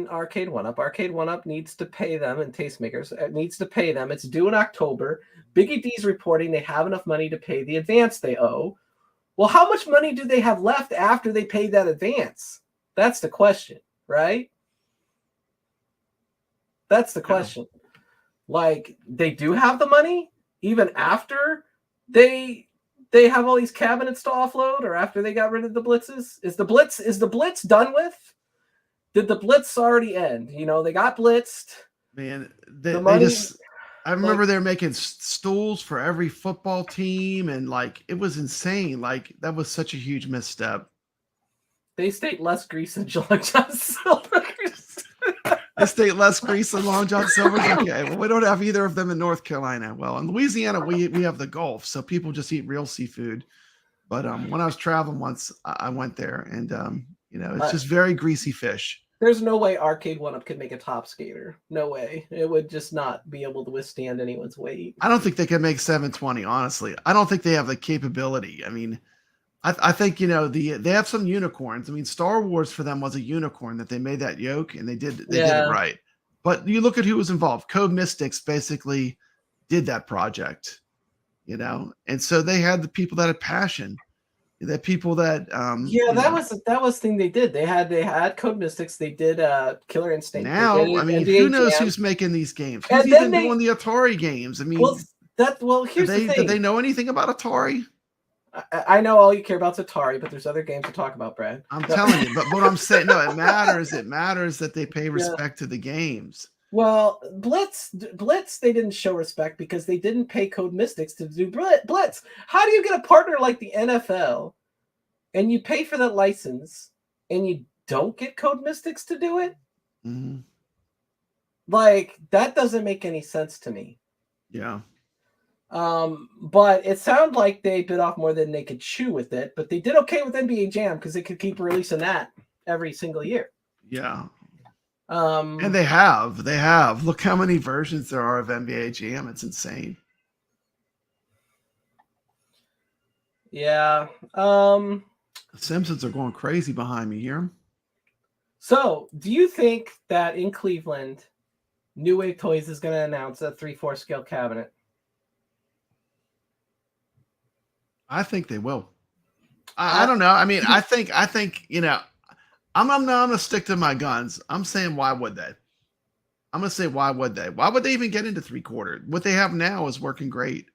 Arcade1Up. Arcade1Up needs to pay them, and Tastemakers needs to pay them. It's due in October. Biggggy D's reporting they have enough money to pay the advance they owe. Well, how much money do they have left after they paid that advance? That's the question, right? That's the question. Yeah. Like, they do have the money even after they have all these cabinets to offload, or after they got rid of the blitzes? Is the blitz done with? Did the blitz already end? They got blitzed.
Man, I remember they're making stools for every football team, and like it was insane. Like that was such a huge misstep.
They state less grease than Long John Silver.
They state less grease than Long John Silver. Okay, well, we don't have either of them in North Carolina. Well, in Louisiana, we have the Gulf, so people just eat real seafood. But when I was traveling once, I went there, and it's just very greasy fish.
There's no way Arcade1Up could make a top skater. No way. It would just not be able to withstand anyone's weight.
I don't think they can make 720, honestly. I don't think they have the capability. I mean, I think, they have some unicorns. I mean, Star Wars for them was a unicorn that they made that yoke, and they did it right. But you look at who was involved. Code Mystics basically did that project, and so they had the people that had passion. The people that
that was the thing they did. They had Code Mystics. They did Killer Instinct.
Now, I mean, who knows who's making these games? Who's even doing the Atari games? I mean,
here's the thing.
Did they know anything about Atari?
I know all you care about is Atari, but there's other games to talk about, Brad.
I'm telling you, but what I'm saying, no, it matters. It matters that they pay respect to the games.
Well, Blitz, they didn't show respect because they didn't pay Code Mystics to do Blitz. How do you get a partner like the NFL and you pay for that license and you don't get Code Mystics to do it?
Mm-hmm.
Like, that doesn't make any sense to me.
Yeah.
But it sounded like they bit off more than they could chew with it, but they did okay with NBA Jam because they could keep releasing that every single year.
Yeah. And they have. Look how many versions there are of NBA Jam. It's insane.
Yeah.
The Simpsons are going crazy behind me here.
So, do you think that in Cleveland, New Wave Toys is going to announce a 3/4 scale cabinet?
I think they will. I don't know. I mean, I think I'm going to stick to my guns. I'm saying, why would they? I'm going to say, why would they? Why would they even get into 3/4? What they have now is working great.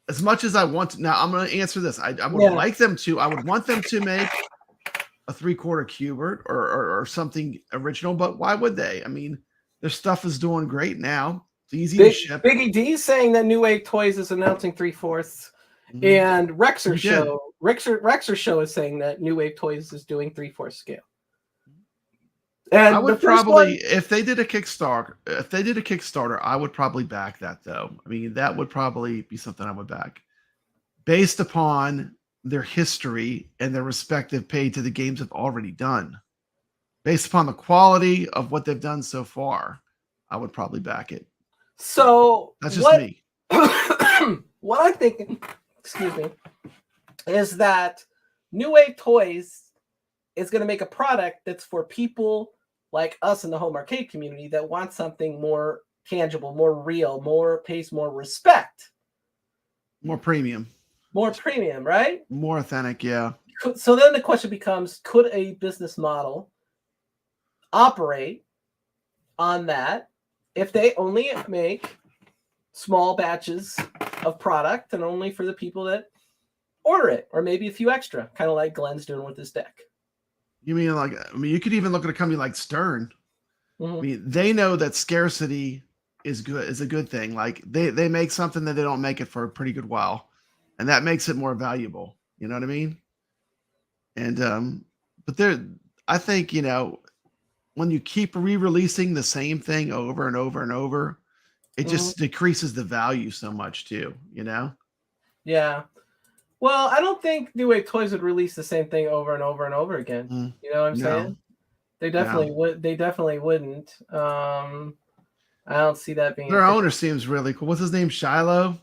As much as I want to, now I'm going to answer this. I would like them to. I would want them to make a 3/4 Cubert or something original. But why would they? I mean, their stuff is doing great now. It's easy to ship.
Biggggy D is saying that New Wave Toys is announcing 3/4. And Rexer Show is saying that New Wave Toys is doing 3/4 scale.
I
And the
would
first
probably,
one,
if they did a Kickstarter, I would probably back that though. I mean, that would probably be something I would back based upon their history and their respective pay to the games have already done. Based upon the quality of what they've done so far, I would probably back it.
so
That's just me.
What I'm thinking, excuse me, is that New Wave Toys is going to make a product that's for people like us in the home arcade community that want something more tangible, more real, pays more respect.
More premium.
More premium, right?
More authentic, yeah.
So then the question becomes, could a business model operate on that if they only make small batches of product and only for the people that order it, or maybe a few extra, kind of like Glenn's doing with his deck?
You mean like, I mean, you could even look at a company like Stern. Mm-hmm. I mean, they know that scarcity is a good thing. Like they make something that they don't make it for a pretty good while, and that makes it more valuable. You know what I mean? And but I think, you know, when you keep re-releasing the same thing over and over and over, it just decreases the value so much too, you know?
Yeah. Well, I don't think New Wave Toys would release the same thing over and over and over again. You know what I'm saying? They definitely would. They definitely wouldn't. I don't see that being.
Their owner seems really cool. What's his name? Shiloh.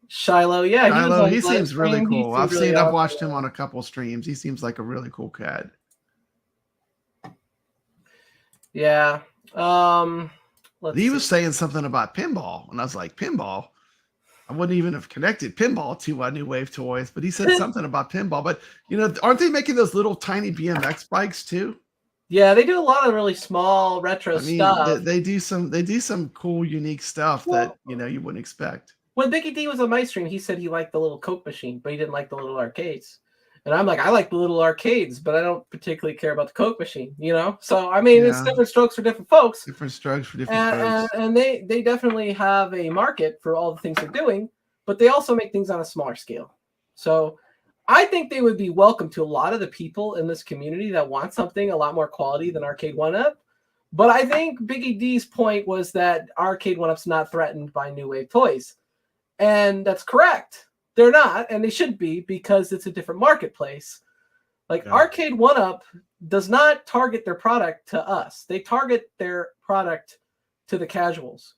Shiloh, yeah,
Shiloh, he seems really cool. I've watched him on a couple streams. He seems like a really cool cat.
Yeah.
He was saying something about pinball, and I was like, pinball? I wouldn't even have connected pinball to New Wave Toys, but he said something about pinball. But, you know, aren't they making those little tiny BMX bikes too?
Yeah, they do a lot of really small retro stuff.
They do some cool, unique stuff that, you know, you wouldn't expect.
When Biggggy D was on my stream, he said he liked the little Coke machine, but he didn't like the little arcades. And I'm like, I like the little arcades, but I don't particularly care about the Coke machine, you know? So, I mean, it's different strokes for different folks.
Different strokes for different folks.
And they definitely have a market for all the things they're doing, but they also make things on a smaller scale. So I think they would be welcome to a lot of the people in this community that want something a lot more quality than Arcade1Up. But I think Biggggy D's point was that Arcade1Up's not threatened by New Wave Toys. And that's correct. They're not, and they should be, because it's a different marketplace. Like Arcade1Up does not target their product to us. They target their product to the casuals.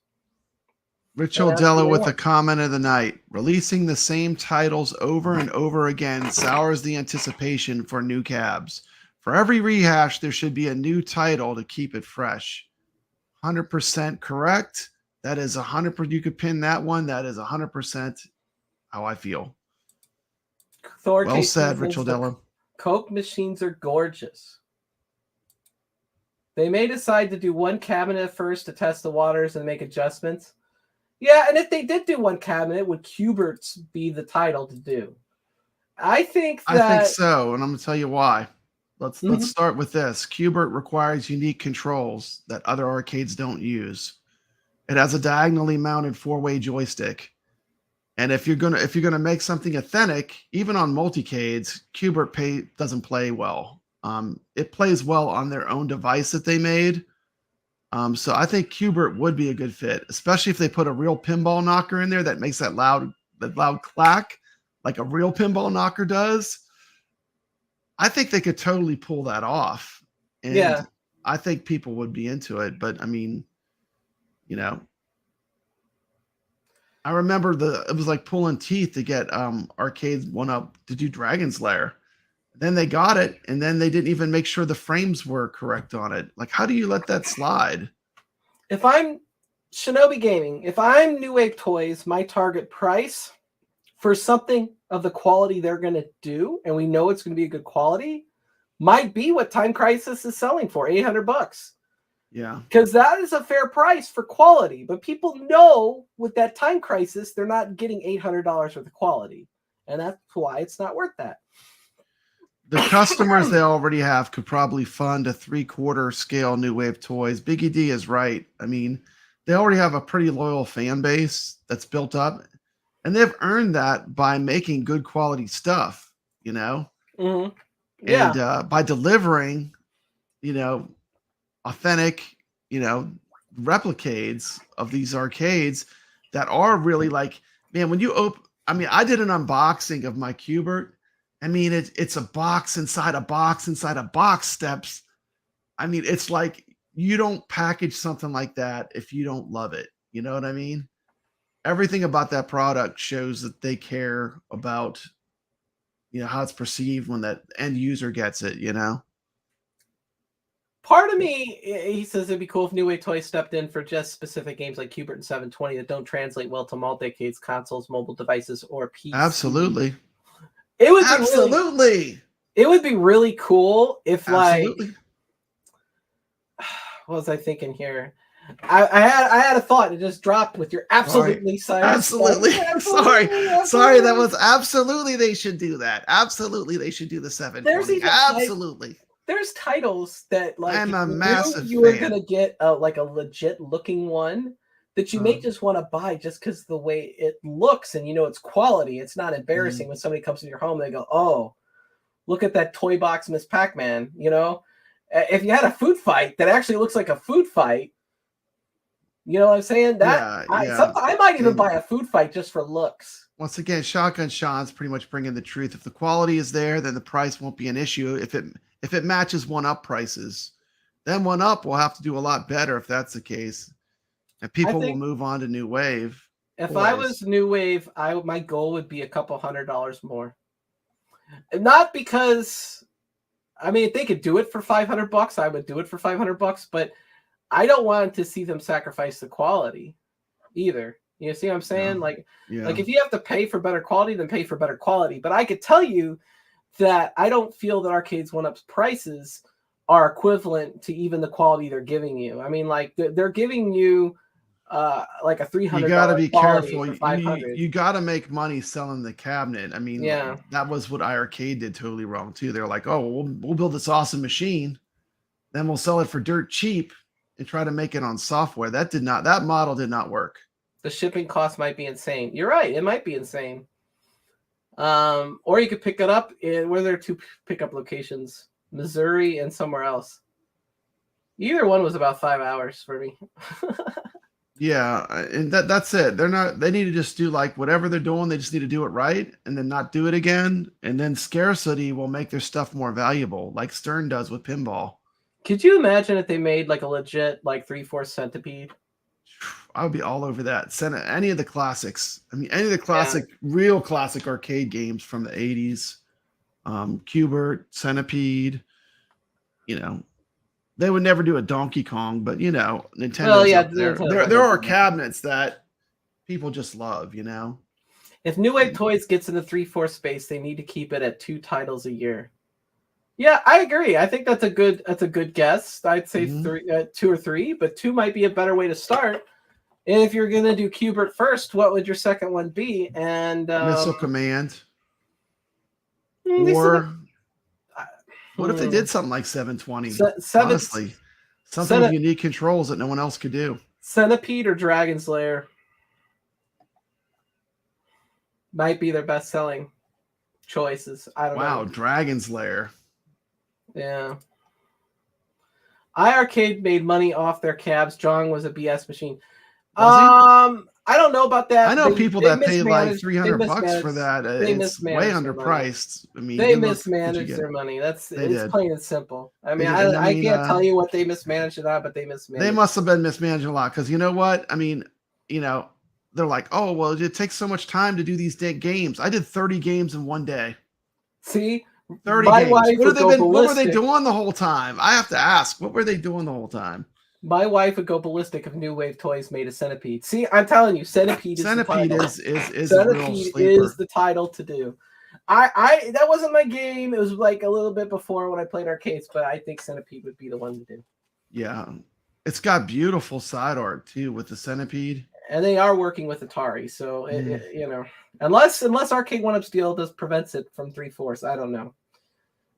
Rich Odella with the comment of the night. Releasing the same titles over and over again sours the anticipation for new cabs. For every rehash, there should be a new title to keep it fresh. 100% correct. That is 100%. You could pin that one. That is 100% how I feel. Well said, Rich Odella.
Coke machines are gorgeous. They may decide to do one cabinet first to test the waters and make adjustments. Yeah, and if they did do one cabinet, would Q*bert's be the title to do? I think
so, and I'm going to tell you why. Let's start with this. Q*bert requires unique controls that other arcades don't use. It has a diagonally mounted 4-way joystick. And if you're gonna make something authentic, even on multicades, Q*bert doesn't play well. It plays well on their own device that they made. So I think Q*bert would be a good fit, especially if they put a real pinball knocker in there that makes that loud clack like a real pinball knocker does. I think they could totally pull that off. And I think people would be into it. But I mean, you know, I remember it was like pulling teeth to get Arcade1Up to do Dragon's Lair. Then they got it, and then they didn't even make sure the frames were correct on it. Like, how do you let that slide?
If I'm Shinobi Gaming, if I'm New Wave Toys, my target price for something of the quality they're going to do, and we know it's going to be a good quality, might be what Time Crisis is selling for, $800.
Yeah.
Because that is a fair price for quality. But people know with that Time Crisis, they're not getting $800 worth of quality. And that's why it's not worth that.
The customers they already have could probably fund a 3/4 scale New Wave Toys. Biggggy D is right. I mean, they already have a pretty loyal fan base that's built up. And they've earned that by making good quality stuff, you know?
Mm-hmm. Yeah.
And by delivering, you know, authentic, replicades of these arcades that are really like, man, when you open, I mean, I did an unboxing of my Cubert. I mean, it's a box inside a box inside a box steps. I mean, it's like you don't package something like that if you don't love it. You know what I mean? Everything about that product shows that they care about, how it's perceived when that end user gets it,
Part of me, he says it'd be cool if New Wave Toys stepped in for just specific games like Cubert and 720 that don't translate well to multi-decades consoles, mobile devices, or PC.
Absolutely.
It would
Absolutely.
Be really cool if
Absolutely.
like, what was I thinking here? I had a thought. It just dropped with your absolutely silence.
Absolutely. Sorry. That was absolutely. They should do that. Absolutely, they should do the 720. Absolutely.
There's titles that like
I'm a massive
you were gonna get like a legit looking one that you may just want to buy just because the way it looks and it's quality. It's not embarrassing when somebody comes in your home. They go, "Oh, look at that toy box, Miss Pac-Man." If you had a food fight that actually looks like a food fight. You know what I'm saying? That I might even buy a food fight just for looks.
Once again, Shotgun Sean's pretty much bringing the truth. If the quality is there, then the price won't be an issue. If it matches 1UP prices, then 1UP will have to do a lot better if that's the case. And people will move on to New Wave.
If I was New Wave, my goal would be a couple $100 more. Not because, I mean, if they could do it for $500, I would do it for $500, but I don't want to see them sacrifice the quality either. You see what I'm saying? Like if you have to pay for better quality, then pay for better quality. But I could tell you that I don't feel that Arcade1Up's prices are equivalent to even the quality they're giving you. I mean, like they're giving you like a $300.
You got to be careful. You got to make money selling the cabinet. I mean, that was what iArcade did totally wrong too. They're like, oh, we'll build this awesome machine, then we'll sell it for dirt cheap and try to make it on software. That model did not work.
The shipping cost might be insane. You're right. It might be insane. Or you could pick it up where there are two pickup locations, Missouri and somewhere else. Either one was about 5 hours for me.
Yeah. And that's it. They need to just do like whatever they're doing. They just need to do it right and then not do it again. And then scarcity will make their stuff more valuable, like Stern does with pinball.
Could you imagine if they made like a legit like 3/4 centipede?
I would be all over that. Any of the classics. I mean, any of the classic, real classic arcade games from the 80s. Cubert, Centipede. They would never do a Donkey Kong, but Nintendo. There are cabinets that people just love.
If New Wave Toys gets in the 3/4 space, they need to keep it at 2 titles a year. Yeah, I agree. I think that's a good guess. I'd say 2 or 3, but 2 might be a better way to start. And if you're gonna do Cubert first, what would your second one be? And
Missile Command. Or what if they did something like 720? Honestly, something with unique controls that no one else could do.
Centipede or Dragon's Lair might be their best-selling choices. I don't know.
Wow, Dragon's Lair.
Yeah. iArcade made money off their cabs. Jong was a BS machine. I don't know about that.
I know people that paid like $300 for that. It's way underpriced. I mean,
they mismanaged their money. It's plain and simple. I mean, I can't tell you what they mismanaged it on, but they mismanaged.
They must have been mismanaging a lot because you know what? I mean, they're like, oh well, it takes so much time to do these games. I did 30 games in one day.
See.
30 games. What were they doing the whole time? I have to ask. What were they doing the whole time?
My wife would go ballistic if New Wave Toys made a Centipede. See, I'm telling you, Centipede is the title. Centipede is the title to do. I that wasn't my game. It was like a little bit before when I played arcades, but I think Centipede would be the one to do.
Yeah. It's got beautiful side art too with the Centipede.
And they are working with Atari, so unless Arcade1Up's deal prevents it from 3/4, I don't know.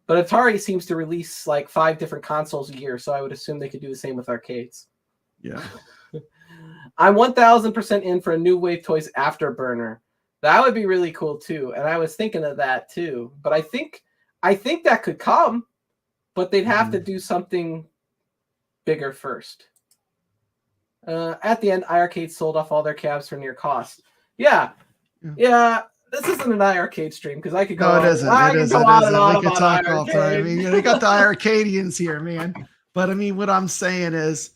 But Atari seems to release like 5 different consoles a year, so I would assume they could do the same with arcades.
Yeah.
I'm 1000% in for a New Wave Toys Afterburner. That would be really cool too. And I was thinking of that too. But I think that could come, but they'd have to do something bigger first. At the end, iArcade sold off all their cabs for near cost. Yeah. This isn't an iArcade stream because I could go.
No, it isn't.
I could go on and on
We could talk all
iArcade.
time. I mean, we got the iArcadians here, man. But I mean, what I'm saying is,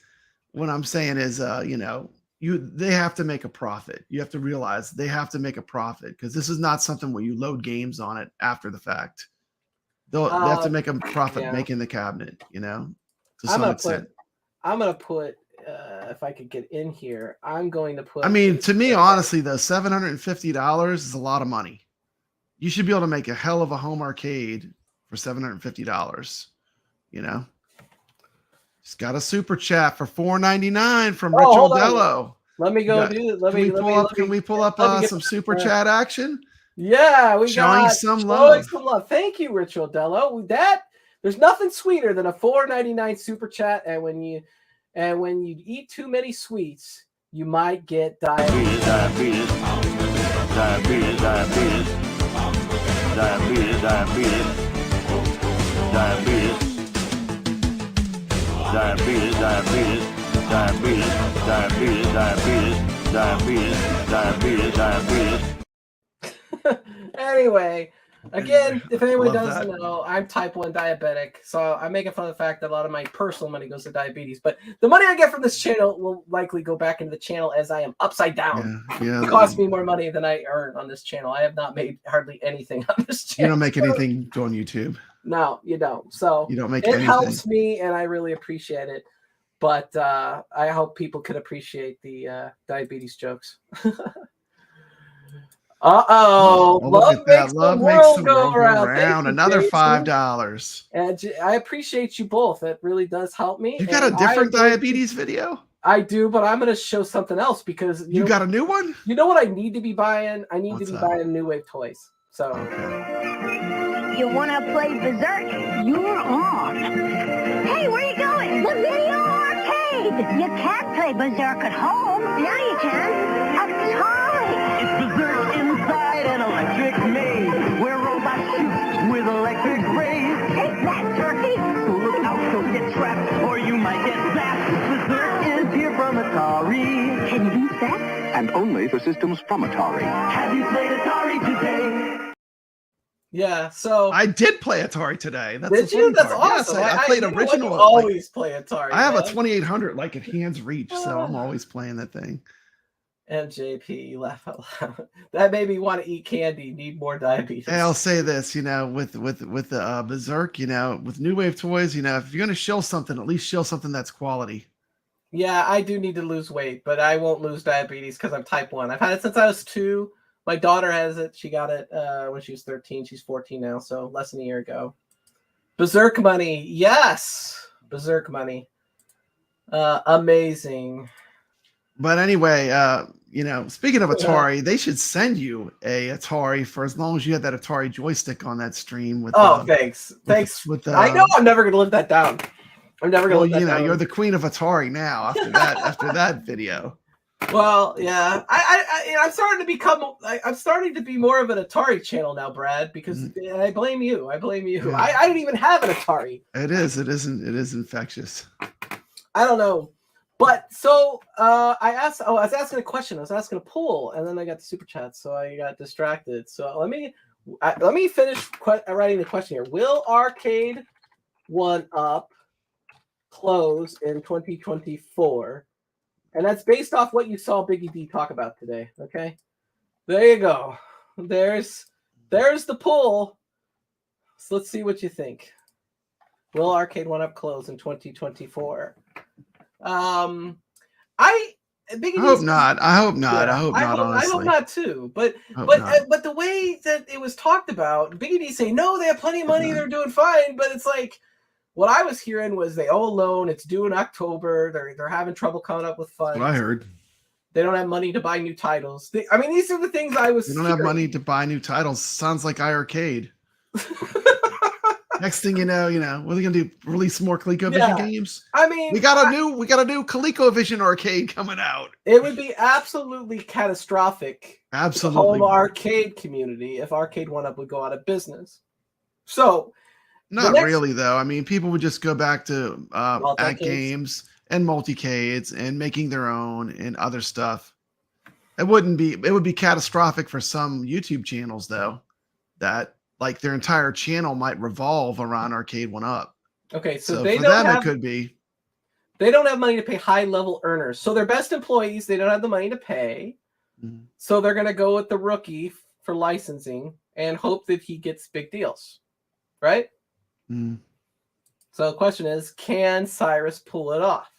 you know, they have to make a profit. You have to realize they have to make a profit because this is not something where you load games on it after the fact. They have to make a profit making the cabinet, you know, to some extent.
I'm gonna put if I could get in here, I'm going to put.
I mean, to me, honestly, though, $750 is a lot of money. You should be able to make a hell of a home arcade for $750. You know, just got a super chat for $4.99 from Rich Dello.
Let me go do it.
Can we pull up some super chat action?
Yeah, we
showing some love.
Thank you, Rich Dello. There's nothing sweeter than a $4.99 super chat, and when you eat too many sweets, you might get diabetes. Anyway, again, if anyone doesn't know, I'm type 1 diabetic, so I'm making fun of the fact that a lot of my personal money goes to diabetes, but the money I get from this channel will likely go back into the channel as I am upside down. It costs me more money than I earn on this channel. I have not made hardly anything on this channel.
You don't make anything on YouTube.
No, you don't. So
you don't make
anything. Helps me, and I really appreciate it. But I hope people could appreciate the diabetes jokes.
Love makes the world go around. Another $5.
And I appreciate you both. It really does help me.
You got a different diabetes video?
I do, but I'm going to show something else because
you got a new one.
You know what I need to be buying? I need to be buying New Wave toys. So
you want to play Berserk? You're on. Hey, where are you going? The video arcade. You can't play Berserk at home. Now you can. Atari.
It's Berserk inside an electric maze where robots shoot with electric rays.
Take that, turkey.
Look out, don't get trapped or you might get zapped. Berserk is here from Atari.
Can you beat that?
And only for systems from Atari.
Have you played Atari today?
Yeah, so
I did play Atari today.
Did you? That's awesome.
Yes, I played original.
I always play Atari.
I have a 2800 like at hand's reach, so I'm always playing that thing.
MJP, laugh out loud. That made me want to eat candy. Need more diabetes.
Hey, I'll say this, you know, with the Berserk, you know, with New Wave toys, you know, if you're gonna shill something, at least shill something that's quality.
Yeah, I do need to lose weight, but I won't lose diabetes because I'm type 1. I've had it since I was 2. My daughter has it. She got it when she was 13. She's 14 now, so less than a year ago. Berserk money. Yes. Berserk money. Amazing.
But anyway, you know, speaking of Atari, they should send you a Atari for as long as you had that Atari joystick on that stream. With
thanks. I know I'm never going to live that down. I'm never going to live that down.
You're the queen of Atari now after that after that video.
Well, yeah, I'm starting to become. I'm starting to be more of an Atari channel now, Brad. Because I blame you. Yeah. I didn't even have an Atari.
It is infectious.
I don't know, but so I was asking a question. I was asking a poll, and then I got the super chat, so I got distracted. So let me finish writing the question here. Will Arcade1Up close in 2024? And that's based off what you saw Biggggy D talk about today. Okay, there you go. There's the poll. So let's see what you think. Will Arcade1Up close in 2024? I hope
not. I hope not. Honestly,
I hope not too. But the way that it was talked about, Biggggy D saying no, they have plenty of money, they're doing fine. But it's like, what I was hearing was they owe a loan. It's due in October. They're having trouble coming up with funds.
What I heard.
They don't have money to buy new titles. These are the things I was.
They don't have money to buy new titles. Sounds like iArcade. Next thing you know, what are they gonna do? Release more ColecoVision games?
I mean,
we got a new ColecoVision arcade coming out.
It would be absolutely catastrophic.
Absolutely.
For the whole arcade community if Arcade1Up would go out of business. So.
Not really, though. I mean, people would just go back to at games and multicades and making their own and other stuff. It would be catastrophic for some YouTube channels, though, that like their entire channel might revolve around Arcade1Up.
Okay, so
for them, it could be.
They don't have money to pay high-level earners. So their best employees, they don't have the money to pay. Mm-hmm. So they're going to go with the rookie for licensing and hope that he gets big deals, right? Mm-hmm. So the question is, can Cyrus pull it off?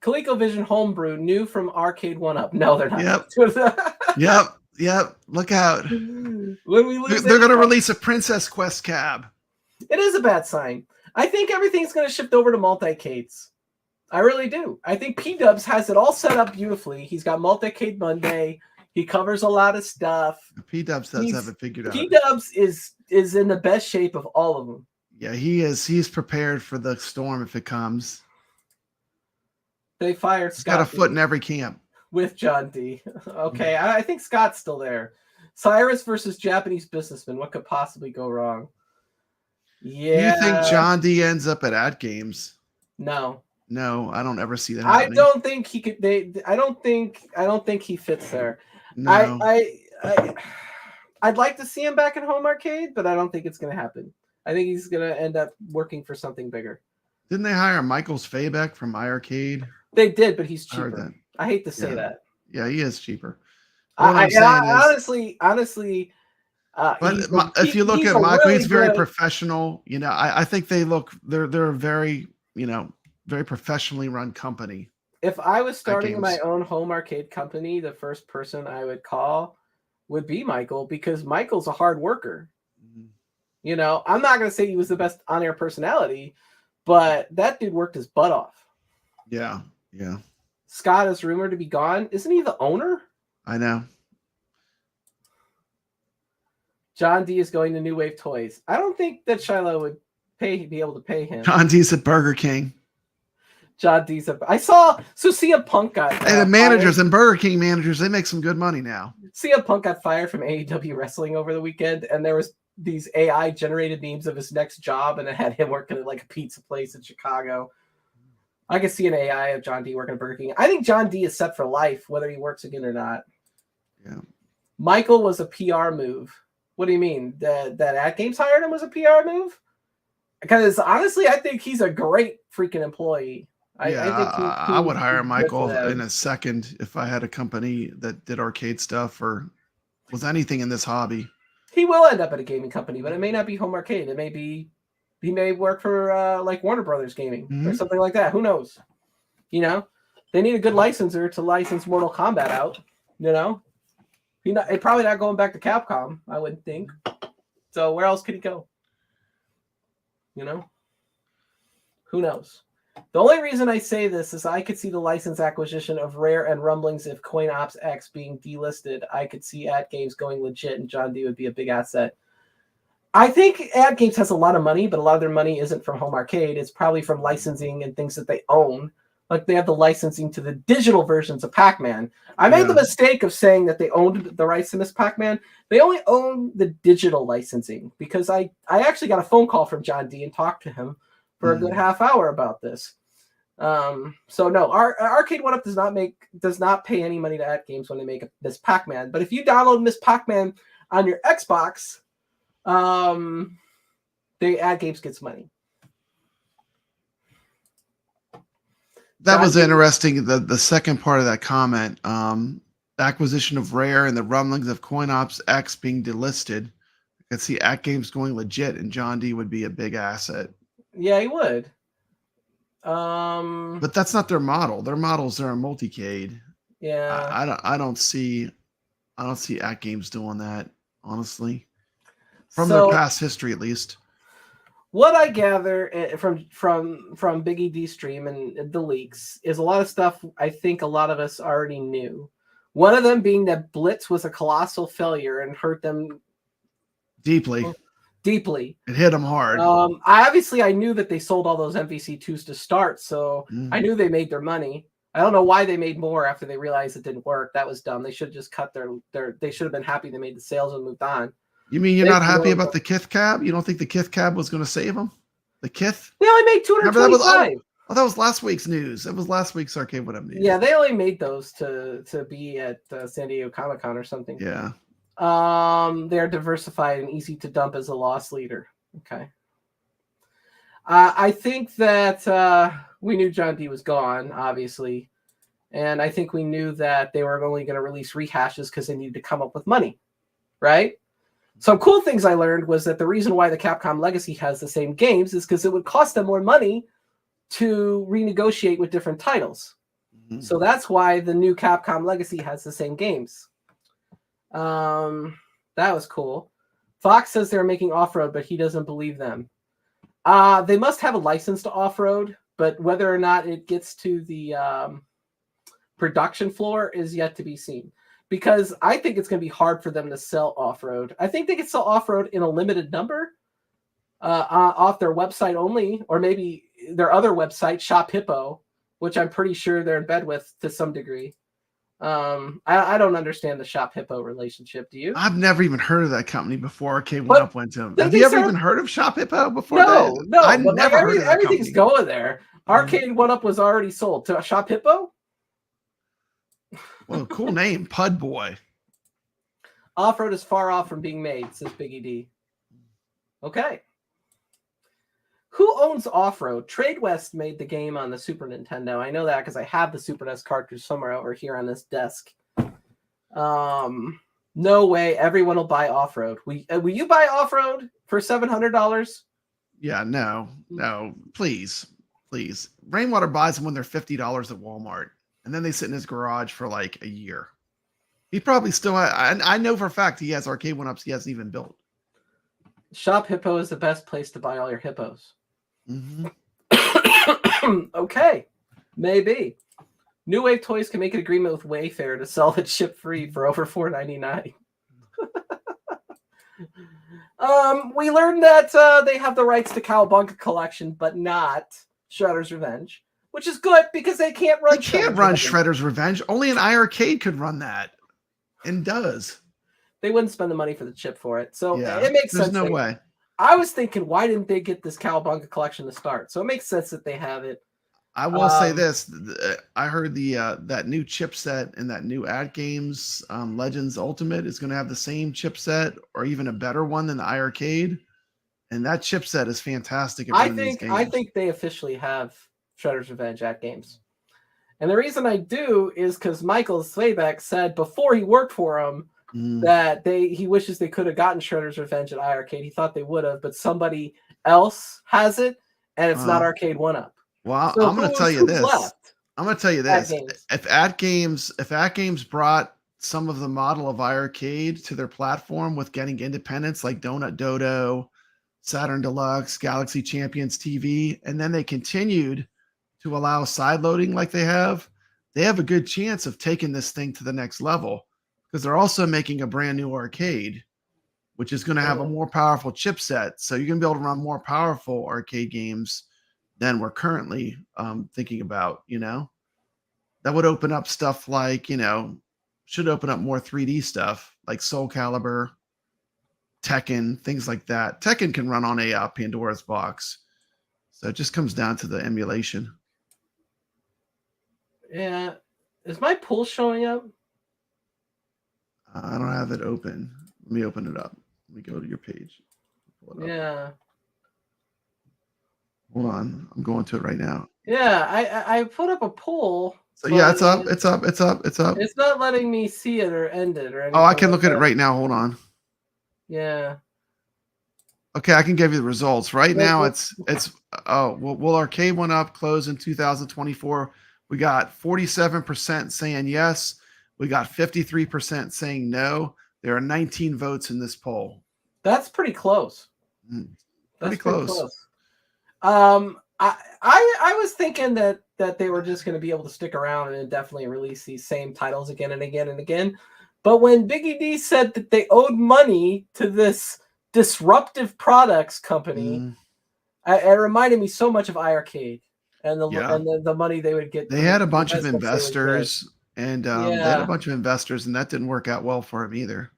ColecoVision Homebrew, new from Arcade1Up. No, they're not.
Yep. Look out.
When we lose,
they're going to release a Princess Quest cab.
It is a bad sign. I think everything's going to shift over to multicades. I really do. I think P-Dubs has it all set up beautifully. He's got multicade Monday. He covers a lot of stuff.
P-Dubs does have it figured out.
P-Dubs is in the best shape of all of them.
Yeah, he is. He's prepared for the storm if it comes.
They fired Scott.
Got a foot in every camp.
With John D. Okay, I think Scott's still there. Cyrus versus Japanese businessman. What could possibly go wrong? Yeah.
Do you think John D ends up at games?
No,
I don't ever see that happening.
I don't think he could. I don't think he fits there.
No.
I'd like to see him back in home arcade, but I don't think it's going to happen. I think he's going to end up working for something bigger.
Didn't they hire Michael Svayback from iArcade?
They did, but he's cheaper. I hate to say that.
Yeah, he is cheaper.
Honestly.
But if you look at Michael, he's very professional. You know, I think they're a very, very professionally run company.
If I was starting my own home arcade company, the first person I would call would be Michael, because Michael's a hard worker. Mm-hmm. I'm not going to say he was the best on-air personality, but that dude worked his butt off.
Yeah.
Scott is rumored to be gone. Isn't he the owner?
I know.
John D is going to New Wave Toys. I don't think that Shiloh would be able to pay him.
John D's at Burger King.
I saw CM Punk got
the managers and Burger King managers, they make some good money now.
CM Punk got fired from AEW Wrestling over the weekend, and there was these AI generated memes of his next job, and it had him working at like a pizza place in Chicago. I could see an AI of John D working at Burger King. I think John D is set for life, whether he works again or not.
Yeah.
Michael was a PR move. What do you mean? That At Games hired him was a PR move? Because honestly, I think he's a great freaking employee.
I would hire Michael in a second if I had a company that did arcade stuff or was anything in this hobby.
He will end up at a gaming company, but it may not be home arcade. It may be, he may work for like Warner Brothers Gaming or something like that. Who knows? They need a good licenser to license Mortal Kombat out. He's probably not going back to Capcom, I wouldn't think. So where else could he go? Who knows? The only reason I say this is I could see the license acquisition of Rare and rumblings if CoinOps X being delisted. I could see At Games going legit, and John D would be a big asset. I think At Games has a lot of money, but a lot of their money isn't from home arcade. It's probably from licensing and things that they own. Like they have the licensing to the digital versions of Pac-Man. I made the mistake of saying that they owned the rights to Miss Pac-Man. They only own the digital licensing, because I actually got a phone call from John D and talked to him for a good half hour about this. So no, Arcade1Up does not pay any money to At Games when they make Miss Pac-Man. But if you download Miss Pac-Man on your Xbox, the At Games gets money.
That was interesting. The second part of that comment, acquisition of Rare and the rumblings of CoinOps X being delisted. I could see At Games going legit, and John D would be a big asset.
Yeah, he would.
But that's not their model. Their models are a multicade.
Yeah.
I don't see At Games doing that, honestly. From their past history, at least.
What I gather from Biggggy D stream and the leaks is a lot of stuff I think a lot of us already knew. One of them being that Blitz was a colossal failure and hurt them
deeply. It hit them hard.
I knew that they sold all those MVC2s to start, so I knew they made their money. I don't know why they made more after they realized it didn't work. That was dumb. They should have just cut they should have been happy they made the sales and moved on.
You mean you're not happy about the Kith cab? You don't think the Kith cab was going to save them? The Kith?
They only made 225.
That was last week's news. That was last week's Arcade1Up news.
Yeah, they only made those to be at San Diego Comic-Con or something.
Yeah.
They're diversified and easy to dump as a loss leader. Okay. I think that we knew John D was gone, obviously. And I think we knew that they were only going to release rehashes because they needed to come up with money. Right? Some cool things I learned was that the reason why the Capcom Legacy has the same games is because it would cost them more money to renegotiate with different titles. Mm-hmm. So that's why the new Capcom Legacy has the same games. That was cool. Fox says they're making off-road, but he doesn't believe them. They must have a license to off-road, but whether or not it gets to the production floor is yet to be seen. Because I think it's going to be hard for them to sell off-road. I think they could sell off-road in a limited number off their website only, or maybe their other website, Shop Hippo, which I'm pretty sure they're in bed with to some degree. I don't understand the Shop Hippo relationship. Do you?
I've never even heard of that company before Arcade1Up went to them. Have you ever even heard of Shop Hippo before?
No.
I never heard of that
everything's
company.
going there. Arcade1Up was already sold to Shop Hippo.
Well, cool name, Pud Boy.
Off-road is far off from being made, says Biggggy D. Okay. Who owns Off-Road? Trade West made the game on the Super Nintendo. I know that because I have the Super NES cartridge somewhere over here on this desk. No way. Everyone will buy Off-Road. Will you buy Off-Road for $700?
Yeah, no. Please. Rainwater buys them when they're $50 at Walmart. And then they sit in his garage for like a year. He probably still I know for a fact he has Arcade1Ups he hasn't even built.
Shop Hippo is the best place to buy all your hippos.
Mm-hmm.
Okay. Maybe. New Wave Toys can make an agreement with Wayfair to sell it ship free for over $4.99. We learned that they have the rights to Cowabunga Collection, but not Shredder's Revenge. Which is good because they can't run.
They can't run Shredder's Revenge. Only an iArcade could run that, and does.
They wouldn't spend the money for the chip for it, so
yeah,
it makes sense.
There's no way.
I was thinking, why didn't they get this Cowabunga Collection to start? So it makes sense that they have it.
I will say this: I heard that new chipset in that new Ad Games Legends Ultimate is going to have the same chipset, or even a better one than the iArcade, and that chipset is fantastic.
I think they officially have Shredder's Revenge at Games. And the reason I do is because Michael Slayback said before he worked for him that he wishes they could have gotten Shredder's Revenge at iArcade. He thought they would have, but somebody else has it, and it's not Arcade1Up.
Well,
so
I'm going to tell you this. I'm going to tell you this.
If
At Games brought some of the model of iArcade to their platform with getting independents like Donut Dodo, Saturn Deluxe, Galaxy Champions TV, and then they continued to allow side loading like they have a good chance of taking this thing to the next level because they're also making a brand new arcade, which is going to have a more powerful chipset. So you're going to be able to run more powerful arcade games than we're currently thinking about, that would open up stuff like, should open up more 3D stuff like Soul Calibur, Tekken, things like that. Tekken can run on a Pandora's box. So it just comes down to the emulation.
Yeah. Is my pool showing up?
I don't have it open. Let me open it up. Let me go to your page.
Yeah.
Hold on. I'm going to it right now.
Yeah, I put up a poll.
So yeah, it's up. It's up.
It's not letting me see it or end it or anything.
Oh, I can look at it right now. Hold on.
Yeah.
Okay, I can give you the results. Right now will Arcade1Up close in 2024? We got 47% saying yes. We got 53% saying no. There are 19 votes in this poll.
That's pretty close.
Pretty close.
I was thinking that they were just going to be able to stick around and indefinitely release these same titles again and again and again. But when Biggggy D said that they owed money to this disruptive products company, it reminded me so much of iArcade and the money they would get.
They had a bunch of investors, and they had a bunch of investors, and that didn't work out well for them either.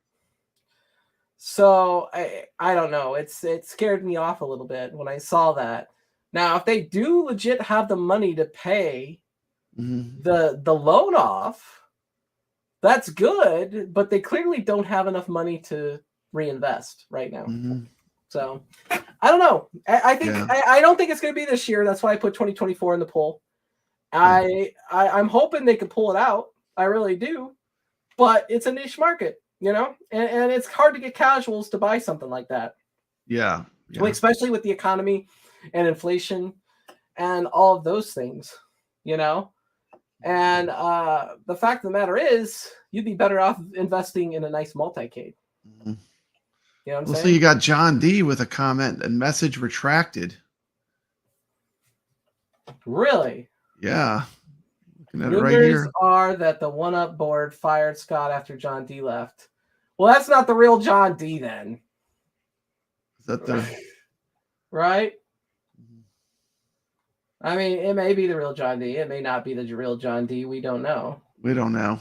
So I don't know. It scared me off a little bit when I saw that. Now, if they do legit have the money to pay the loan off, that's good, but they clearly don't have enough money to reinvest right now. So I don't know. I think I don't think it's going to be this year. That's why I put 2024 in the poll. I'm hoping they can pull it out. I really do, but it's a niche market, you know, and it's hard to get casuals to buy something like that.
Yeah.
Especially with the economy and inflation and all of those things, you know. And the fact of the matter is, you'd be better off investing in a nice multi-cade. You know what I'm saying?
So you got John D with a comment and message retracted.
Really?
Yeah. Looking at
Rumors
it right here.
are that the 1UP board fired Scott after John D left. Well, that's not the real John D then.
Is that the
right? I mean, it may be the real John D. It may not be the real John D. We don't know.
We don't know.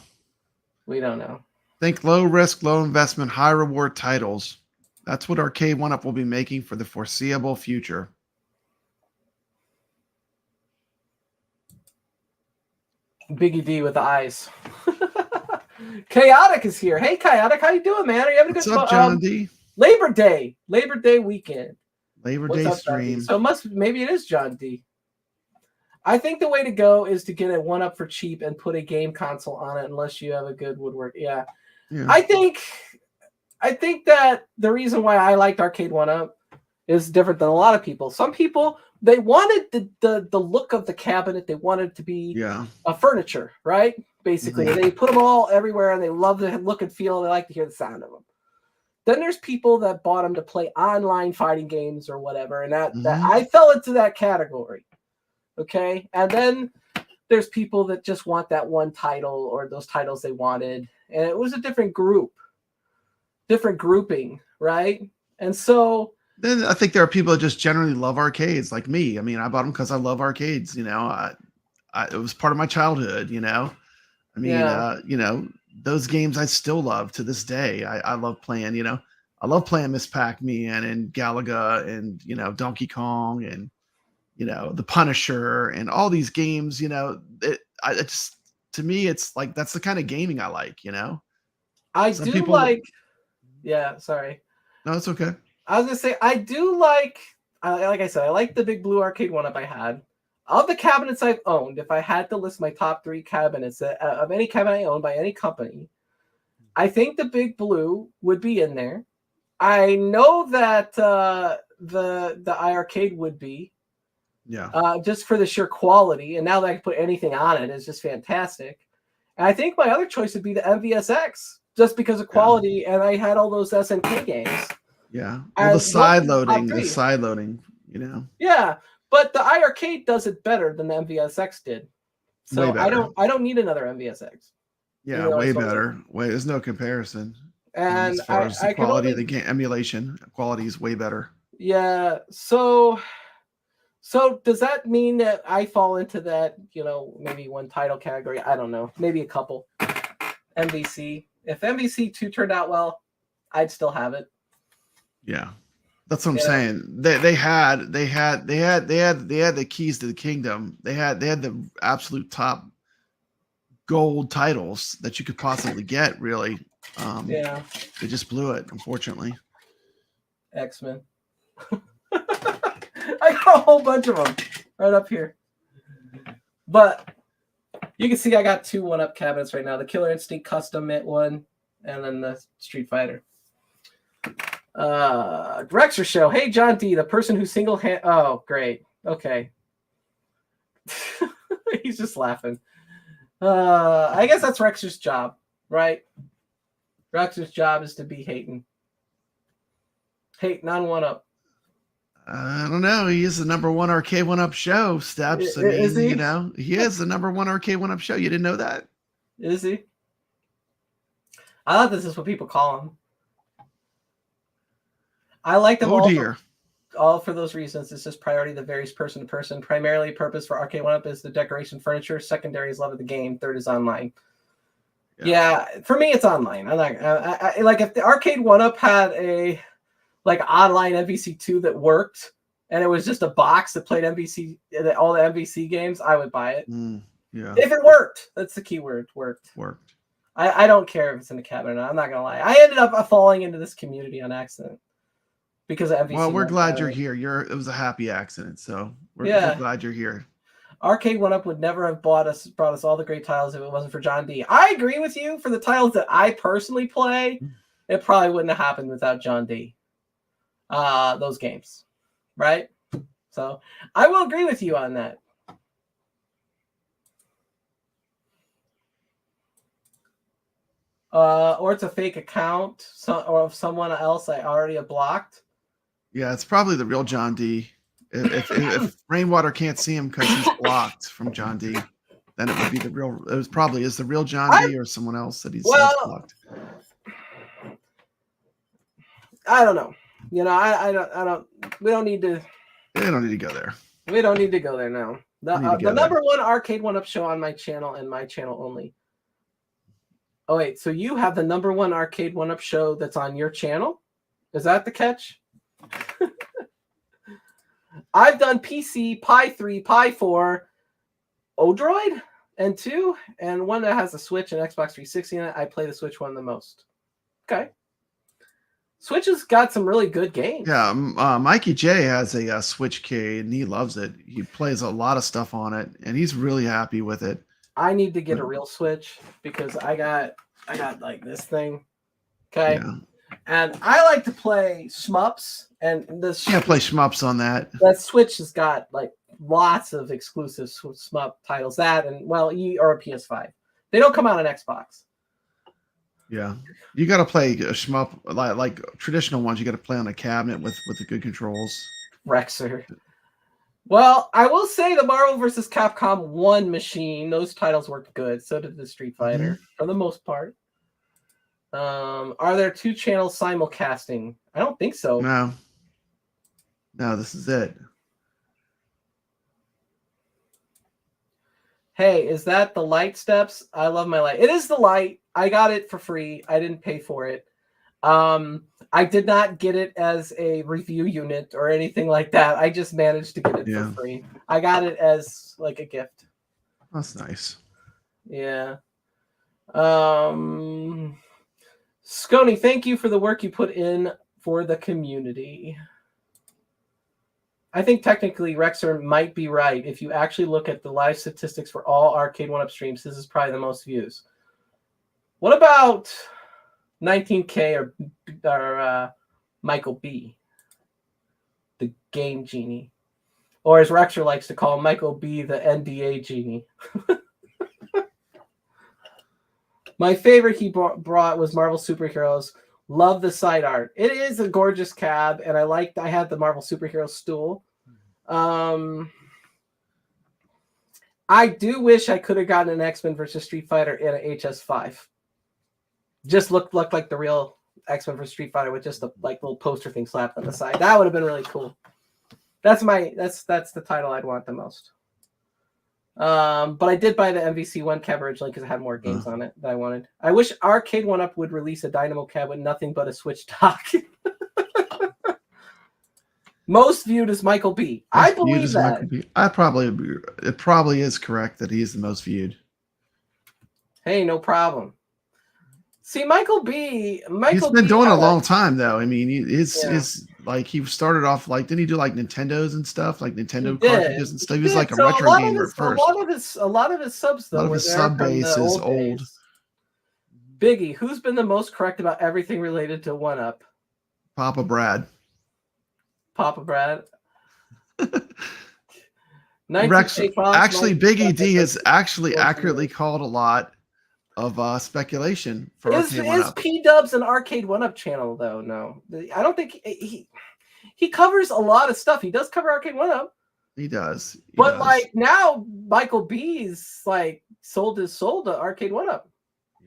We don't know.
Think low risk, low investment, high reward titles. That's what Arcade1Up will be making for the foreseeable future.
Biggie D with the eyes. Chaotic is here. Hey, Chaotic, how you doing, man? Are you having a good
What's up, John D?
Labor Day weekend.
Labor
What's
Day
up,
stream.
So maybe it is John D. I think the way to go is to get a 1UP for cheap and put a game console on it, unless you have a good woodwork. Yeah. I think that the reason why I liked Arcade1Up is different than a lot of people. Some people, they wanted the look of the cabinet. They wanted it to be a furniture, right? Basically, they put them all everywhere, and they love the look and feel. They like to hear the sound of them. Then there's people that bought them to play online fighting games or whatever, and that I fell into that category. Okay, and then there's people that just want that one title or those titles they wanted, and it was a different grouping, right? And so
then I think there are people that just generally love arcades, like me. I mean, I bought them because I love arcades. You know, it was part of my childhood. You know, I mean, you know, those games I still love to this day. I love playing. You know, I love playing Miss Pac-Man and Galaga and Donkey Kong and the Punisher and all these games. You know, it's to me, it's like that's the kind of gaming I like. You know,
Some do people like. Yeah, sorry.
No, it's okay.
I was gonna say I do like I said, I like the big blue Arcade1Up I had. Of the cabinets I've owned, if I had to list my top 3 cabinets of any cabinet I owned by any company, I think the big blue would be in there. I know that the iArcade would be.
Yeah.
Just for the sheer quality, and now that I can put anything on it, it's just fantastic. And I think my other choice would be the MVSX, just because of quality, and I had all those SNK games.
Yeah. Well, the side loading,
Yeah, but the iArcade does it better than the MVSX did. So I don't need another MVSX.
Yeah, way better. There's no comparison.
And
as far as the quality of the game, emulation quality is way better.
Yeah. So does that mean that I fall into that, maybe one title category? I don't know. Maybe a couple. MVC. If MVC 2 turned out well, I'd still have it.
Yeah. That's what I'm saying. They had the keys to the kingdom. They had the absolute top gold titles that you could possibly get, really. They just blew it, unfortunately.
X-Men. I got a whole bunch of them right up here. But you can see I got 2 1UP cabinets right now. The Killer Instinct custom mint one, and then the Street Fighter. Rexer Show. Hey, John D, the person who oh, great. Okay. He's just laughing. I guess that's Rexer's job, right? Rexer's job is to be hating. Hating on 1UP.
I don't know. He is the number 1 Arcade1Up show, Steps. I mean,
is he?
He is the number 1 Arcade1Up show. You didn't know that?
Is he? I thought this is what people call him. I like them all for those reasons. It's just priority that varies person to person. Primarily purpose for Arcade1Up is the decoration furniture. Secondary is love of the game. Third is online. Yeah, for me, it's online. I'm like, like if the Arcade1Up had a like online MVC2 that worked, and it was just a box that played MVC all the MVC games, I would buy it.
Yeah,
if it worked. That's the key word. Worked. I don't care if it's in the cabinet or not. I'm not gonna lie. I ended up falling into this community on accident because of MVC.
Well, we're glad you're here. It was a happy accident, so we're glad you're here.
Arcade1Up would never have brought us all the great titles if it wasn't for John D. I agree with you. For the titles that I personally play, it probably wouldn't have happened without John D. Those games, right? So I will agree with you on that. Or it's a fake account, or of someone else I already have blocked.
Yeah, it's probably the real John D. If Rainwater can't see him because he's blocked from John D, then it would be the real. It probably is the real John D or someone else that he's blocked.
I don't know. You know, I don't. We don't need to.
We don't need to go there.
We don't need to go there now. The number one Arcade1Up show on my channel and my channel only. Oh wait, so you have the number one Arcade1Up show that's on your channel? Is that the catch? I've done PC, Pi 3, Pi 4, Odroid, and 2, and one that has a Switch and Xbox 360 in it. I play the Switch one the most. Okay. Switch has got some really good games.
Yeah, Mikey J has a Switch key, and he loves it. He plays a lot of stuff on it, and he's really happy with it.
I need to get a real Switch because I got like this thing. Okay. Yeah. And I like to play shmups, and this
can't play shmups on that.
That Switch has got like lots of exclusive shmup titles. That and or a PS5. They don't come out on Xbox.
Yeah, you got to play a shmup like traditional ones. You got to play on a cabinet with the good controls.
Rexer. Well, I will say the Marvel vs. Capcom 1 machine, those titles worked good. So did the Street Fighter, for the most part. Are there 2 channels simulcasting? I don't think so.
No, this is it.
Hey, is that the light steps? I love my light. It is the light. I got it for free. I didn't pay for it. I did not get it as a review unit or anything like that. I just managed to get it for free. I got it as like a gift.
That's nice.
Yeah. Scony, thank you for the work you put in for the community. I think technically Rexer might be right. If you actually look at the live statistics for all Arcade1Up streams, this is probably the most views. What about 19K or Michael B, the game genie, or as Rexer likes to call Michael B, the NDA genie? My favorite he brought was Marvel Superheroes. Love the side art. It is a gorgeous cab, and I had the Marvel Superheroes stool. I do wish I could have gotten an X-Men versus Street Fighter in an HS5. Just looked like the real X-Men vs. Street Fighter with just the like little poster thing slapped on the side. That would have been really cool. That's the title I'd want the most. But I did buy the MVC1 cab originally because it had more games on it that I wanted. I wish Arcade1Up would release a Dynamo cab with nothing but a Switch dock. Most viewed as Michael B. I believe that.
It probably is correct that he's the most viewed.
Hey, no problem. See, Michael B.
He's been doing it a long time, though. I mean, it's like he started off like, didn't he do like Nintendos and stuff, like Nintendo cartridges and stuff? He was like a retro gamer first.
A lot of his subs, though,
his sub base is old.
Biggie, who's been the most correct about everything related to 1UP?
Papa Brad.
Rex,
actually, Biggie D has actually accurately called a lot of speculation for
Arcade1Up. Is P-Dubs an Arcade1Up channel, though? No. I don't think he covers a lot of stuff. He does cover Arcade1Up.
He does.
But like now, Michael B's like sold his soul to Arcade1Up.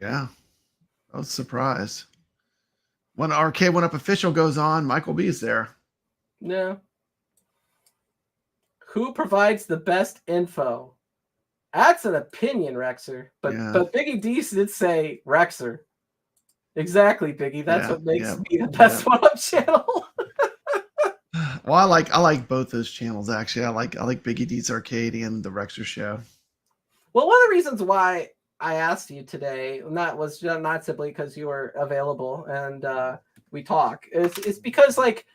Yeah. I was surprised. When Arcade1Up official goes on, Michael B is there.
Yeah. Who provides the best info? That's an opinion, Rexer. But
Yeah.
but Biggggy D did say Rexer. Exactly, Biggie. That's
Yeah,
what makes
yeah,
me the best one-up channel.
Well, I like both those channels actually. I like Biggggy D's Arcade and the Rexer Show.
Well, one of the reasons why I asked you today, and that was not simply because you were available and we talk, it's because like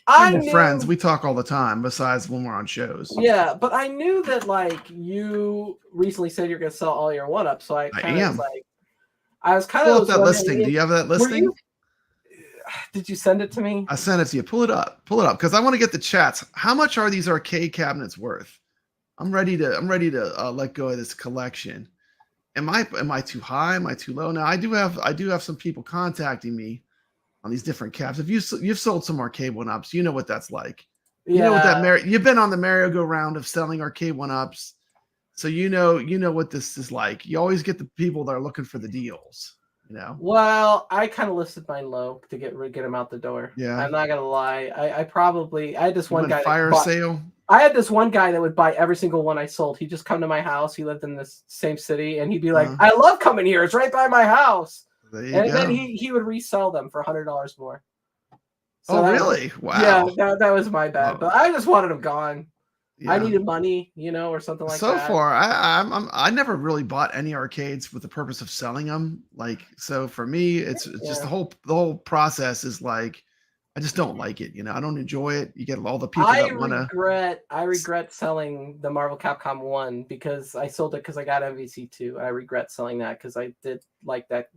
I knew,
friends. We talk all the time, besides when we're on shows.
Yeah, but I knew that like you recently said you're going to sell all your one-up, so I
am.
I was kind
Pull
of
up that listing. Do you have that listing?
Did you send it to me?
I sent it to you. Pull it up because I want to get the chats. How much are these arcade cabinets worth? I'm ready to let go of this collection. Am I too high? Am I too low? Now I do have some people contacting me on these different cabs. If you've sold some Arcade1Ups, you know what that's like. Yeah. You know what you've been on the merry-go-round of selling Arcade1Ups. So you know what this is like. You always get the people that are looking for the deals, you know.
Well, I kind of listed mine low to get them out the door.
Yeah.
I'm not gonna lie. I had this one guy
fire sale.
I had this one guy that would buy every single one I sold. He'd just come to my house. He lived in the same city, and he'd be like, "I love coming here. It's right by my house." And then he would resell them for $100 more. So
really? Wow.
Yeah, that was my bad. But I just wanted them gone. Yeah. I needed money, or something like that.
So far, I never really bought any arcades with the purpose of selling them. Like, so for me, it's just the whole process is like, I just don't like it. I don't enjoy it. You get all the people that want to.
I regret selling the Marvel Capcom 1 because I sold it because I got MVC 2. I regret selling that because I did like that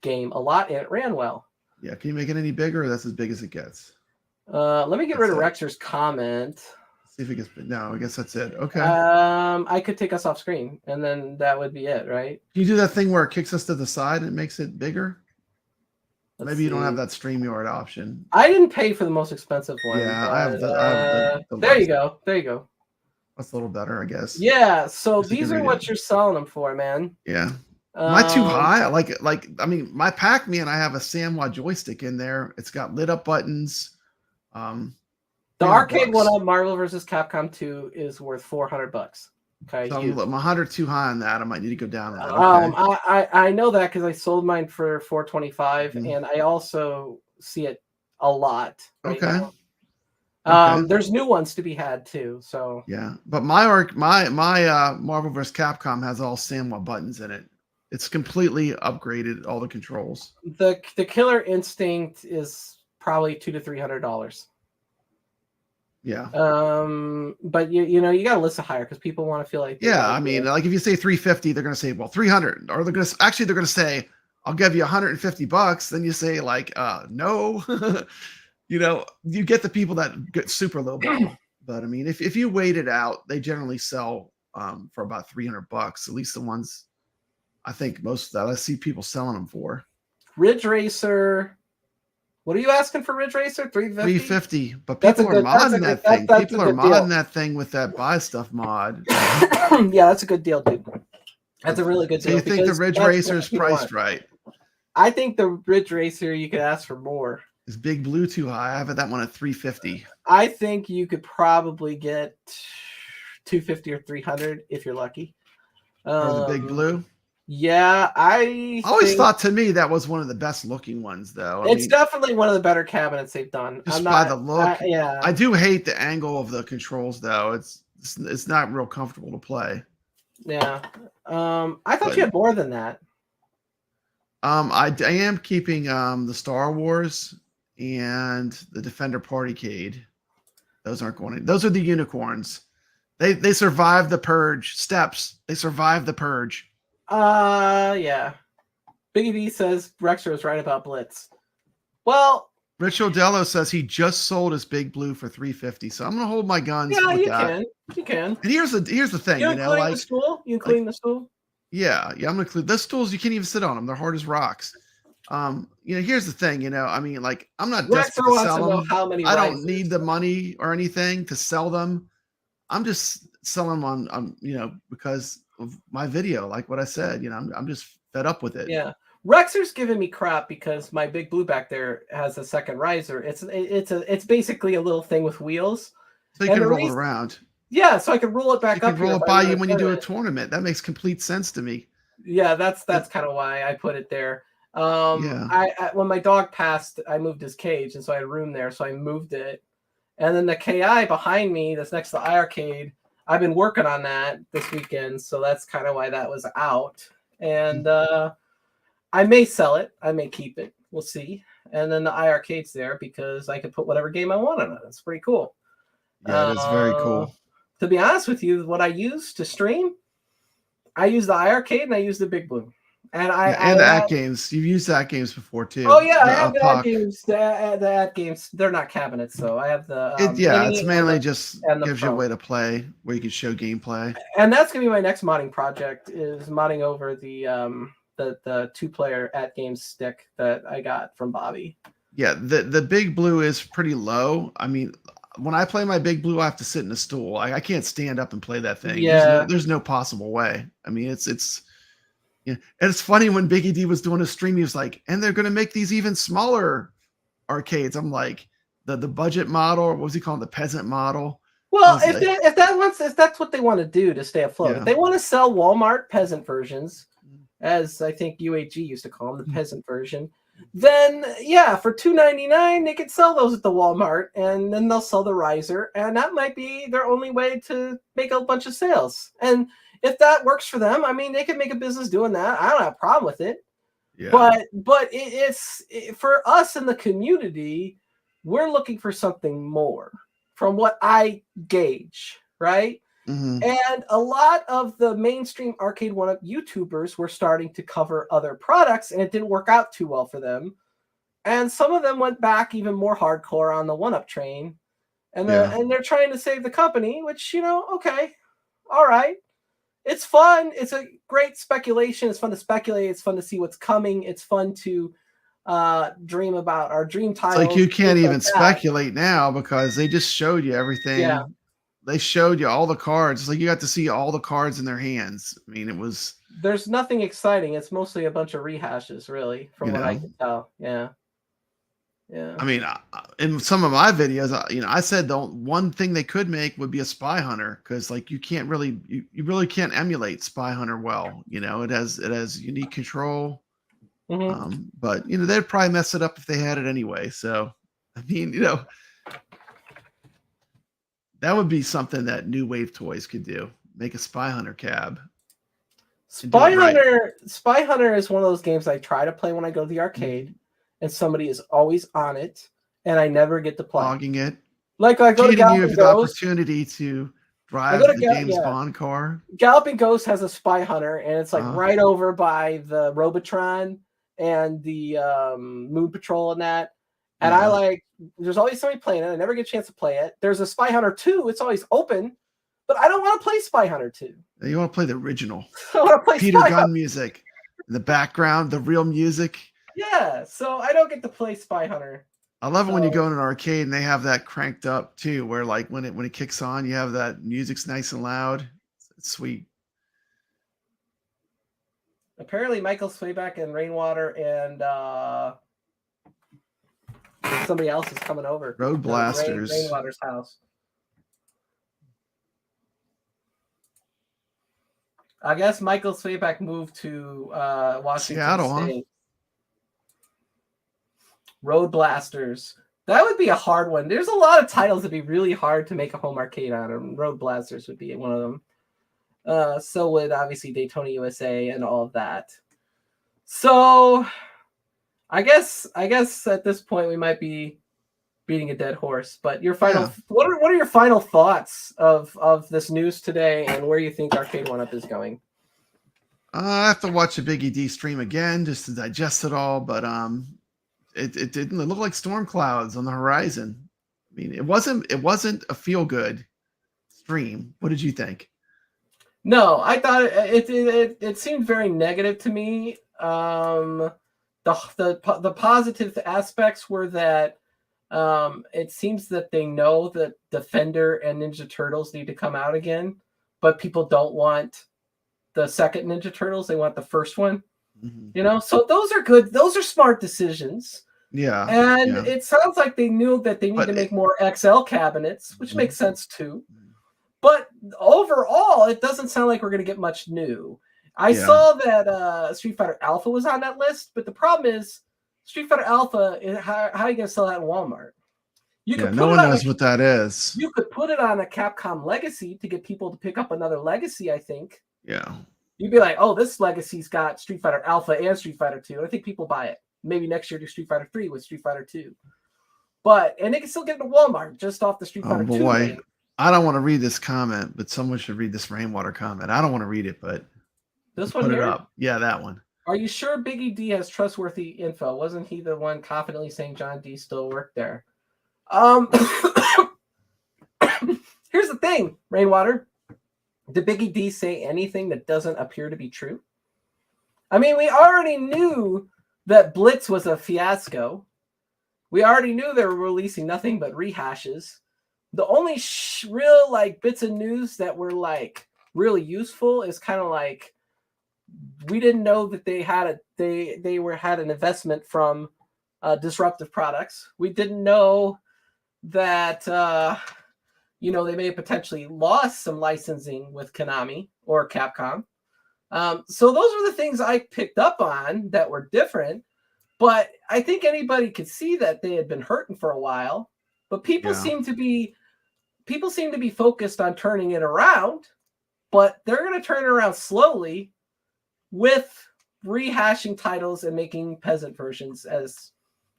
game a lot and it ran well.
Yeah, can you make it any bigger? Or that's as big as it gets.
Let me get rid of Rexer's comment.
See if it gets. No, I guess that's it. Okay.
I could take us off screen, and then that would be it, right?
Can you do that thing where it kicks us to the side and it makes it bigger? Maybe you don't have that StreamYard option.
I didn't pay for the most expensive one.
Yeah, I have the
there you go. There you go.
That's a little better, I guess.
Yeah. So these are what you're selling them for, man.
Yeah. Am I too high? I mean, my Pac-Man, I have a Samwa joystick in there. It's got lit up buttons.
The Arcade1Up Marvel vs. Capcom 2 is worth $400. Okay,
so I'm 100 too high on that. I might need to go down. Okay.
I know that because I sold mine for $425, and I also see it a lot. Right now. There's new ones to be had too. So
yeah, but my Marvel vs. Capcom has all Samwa buttons in it. It's completely upgraded, all the controls.
The Killer Instinct is probably $200 to $300.
Yeah.
But you got to list it higher because people want to feel like.
Yeah, I mean, like if you say 350, they're gonna say, well, 300, or they're gonna say, I'll give you $150. Then you say like, no. You get the people that get super low ball. But I mean, if you wait it out, they generally sell for about $300. At least the ones. I think most of that I see people selling them for.
Ridge Racer. What are you asking for Ridge Racer? $350.
But people are modding that thing. People are modding that thing with that buy stuff mod.
Yeah, that's a good deal, dude. That's a really good deal.
So you think the Ridge Racer is priced right?
I think the Ridge Racer you could ask for more.
Is Big Blue too high? I have that one at $350.
I think you could probably get $250 or $300 if you're lucky.
For the Big Blue.
Yeah, I
always thought to me that was one of the best looking ones, though.
It's definitely one of the better cabinets they've done.
Just by the look.
Yeah,
I do hate the angle of the controls, though. It's not real comfortable to play.
Yeah. I thought you had more than that.
I am keeping the Star Wars and the Defender Partycade. Those aren't going. Those are the unicorns. They survived the purge steps. They survived the purge.
Yeah. Biggggy D says Rexer is right about Blitz. Well,
Rich Odello says he just sold his Big Blue for $350. So I'm gonna hold my guns.
Yeah,
with
you
that.
can. You can.
And here's the thing.
You including the stool? You including the stool?
Yeah. I'm gonna include those stools. You can't even sit on them. They're hard as rocks. Here's the thing. I mean, like, I'm not desperate to sell them.
How many
I don't need the money or anything to sell them. I'm just selling them on because of my video, like what I said. I'm just fed up with it.
Yeah. Rexer's giving me crap because my Big Blue back there has a second riser. It's basically a little thing with wheels.
So you can roll it around.
Yeah, so I could roll it back
You
up
can roll
here
it
if I
by
wanna
you when you
play
do a
it.
tournament. That makes complete sense to me.
Yeah, that's kind of why I put it there.
Yeah.
I when my dog passed, I moved his cage, and so I had room there, so I moved it. And then the KI behind me, that's next to the iArcade, I've been working on that this weekend, so that's kind of why that was out. And I may sell it, I may keep it, we'll see. And then the iArcade's there because I could put whatever game I want on it. It's pretty cool.
Yeah, it is very cool.
To be honest with you, what I use to stream, I use the iArcade and I use the Big Blue. And
And the at games. You've used the at games before too.
Oh yeah, I
The
have the ad
puck.
games. The ad games, they're not cabinets, so I have the
It's
mini
mainly
and
just
the
gives you a
Pro.
way to play where you can show gameplay.
And that's gonna be my next modding project, is modding over the 2-player at games stick that I got from Bobby.
Yeah, the Big Blue is pretty low. I mean, when I play my Big Blue, I have to sit in a stool. I can't stand up and play that thing.
Yeah.
There's no possible way. I mean, it's yeah. And it's funny when Biggie D was doing a stream, he was like, and they're gonna make these even smaller arcades. I'm like, the budget model, or what was he calling the peasant model?
Well, if that's what they want to do to stay afloat,
Yeah.
if they want to sell Walmart peasant versions, as I think UAG used to call them, the peasant version, then yeah, for $2.99 they could sell those at the Walmart, and then they'll sell the riser, and that might be their only way to make a bunch of sales. And if that works for them, I mean, they could make a business doing that. I don't have a problem with it.
Yeah.
But it's for us in the community, we're looking for something more from what I gauge, right?
Mhm.
And a lot of the mainstream Arcade1Up YouTubers were starting to cover other products, and it didn't work out too well for them. And some of them went back even more hardcore on the 1UP train, and and they're trying to save the company, which, okay, all right. It's fun. It's a great speculation. It's fun to speculate. It's fun to see what's coming. It's fun to dream about our dream titles.
It's like you can't even speculate now because they just showed you everything.
Yeah.
They showed you all the cards. It's like you got to see all the cards in their hands. I mean,
there's nothing exciting. It's mostly a bunch of rehashes, really, from what I can tell. Yeah. Yeah.
I mean, in some of my videos, I said the one thing they could make would be a Spy Hunter, because like you can't really, you really can't emulate Spy Hunter well. It has unique control.
Mm-hmm.
But they'd probably mess it up if they had it anyway. So, I mean, that would be something that New Wave Toys could do. Make a Spy Hunter cab.
Spy Hunter is one of those games I try to play when I go to the arcade, and somebody is always on it, and I never get to play.
Logging it.
Like I go to Galloping
the
Ghost.
Opportunity to drive the James Bond car. Galloping
Ghost has a Spy Hunter, and it's like right over by the Robotron and the Moon Patrol and that. And there's always somebody playing it. I never get a chance to play it. There's a Spy Hunter 2. It's always open, but I don't want to play Spy Hunter 2.
You want to play the original.
I want to play
Peter
Spy
Gunn
Hunter.
music in the background, the real music.
Yeah, so I don't get to play Spy Hunter.
I love it when you go in an arcade and they have that cranked up too, where like when it kicks on, you have that music's nice and loud. It's sweet.
Apparently, Michael Swayback and Rainwater and somebody else is coming over.
Road Blasters.
Rainwater's house. I guess Michael Swayback moved to Washington
Seattle,
State.
huh?
Road Blasters. That would be a hard one. There's a lot of titles that'd be really hard to make a home arcade on, and Road Blasters would be one of them. So would obviously Daytona USA and all of that. So I guess at this point we might be beating a dead horse. But your final what are your final thoughts of this news today, and where you think Arcade1Up is going?
I have to watch a Biggie D stream again just to digest it all, but it didn't look like storm clouds on the horizon. I mean, it wasn't a feel good stream. What did you think?
No, I thought it seemed very negative to me. The positive aspects were that it seems that they know that Defender and Ninja Turtles need to come out again, but people don't want the second Ninja Turtles. They want the first one. Mm-hmm. So those are good. Those are smart decisions.
Yeah.
And it sounds like they knew that they need to make more XL cabinets, which makes sense too. But overall, it doesn't sound like we're going to get much new. I saw that Street Fighter Alpha was on that list, but the problem is Street Fighter Alpha, how are you going to sell that in Walmart? You could
no one knows what that is.
You could put it on a Capcom Legacy to get people to pick up another Legacy, I think.
Yeah.
You'd be like, oh, this Legacy's got Street Fighter Alpha and Street Fighter 2. I think people buy it. Maybe next year do Street Fighter 3 with Street Fighter 2. And they can still get it to Walmart just off the Street Fighter 2 name.
I don't want to read this comment, but someone should read this Rainwater comment. I don't want to read it, but
this one
put
here?
It up. Yeah, that one.
Are you sure Biggie D has trustworthy info? Wasn't he the one confidently saying John D still worked there? Here's the thing, Rainwater. Did Biggie D say anything that doesn't appear to be true? I mean, we already knew that Blitz was a fiasco. We already knew they were releasing nothing but rehashes. The only real bits of news that were really useful is kind of we didn't know that they had had an investment from Disruptive Products. We didn't know that they may have potentially lost some licensing with Konami or Capcom. So those were the things I picked up on that were different. But I think anybody could see that they had been hurting for a while. But people seem to be focused on turning it around. But they're going to turn it around slowly with rehashing titles and making peasant versions, as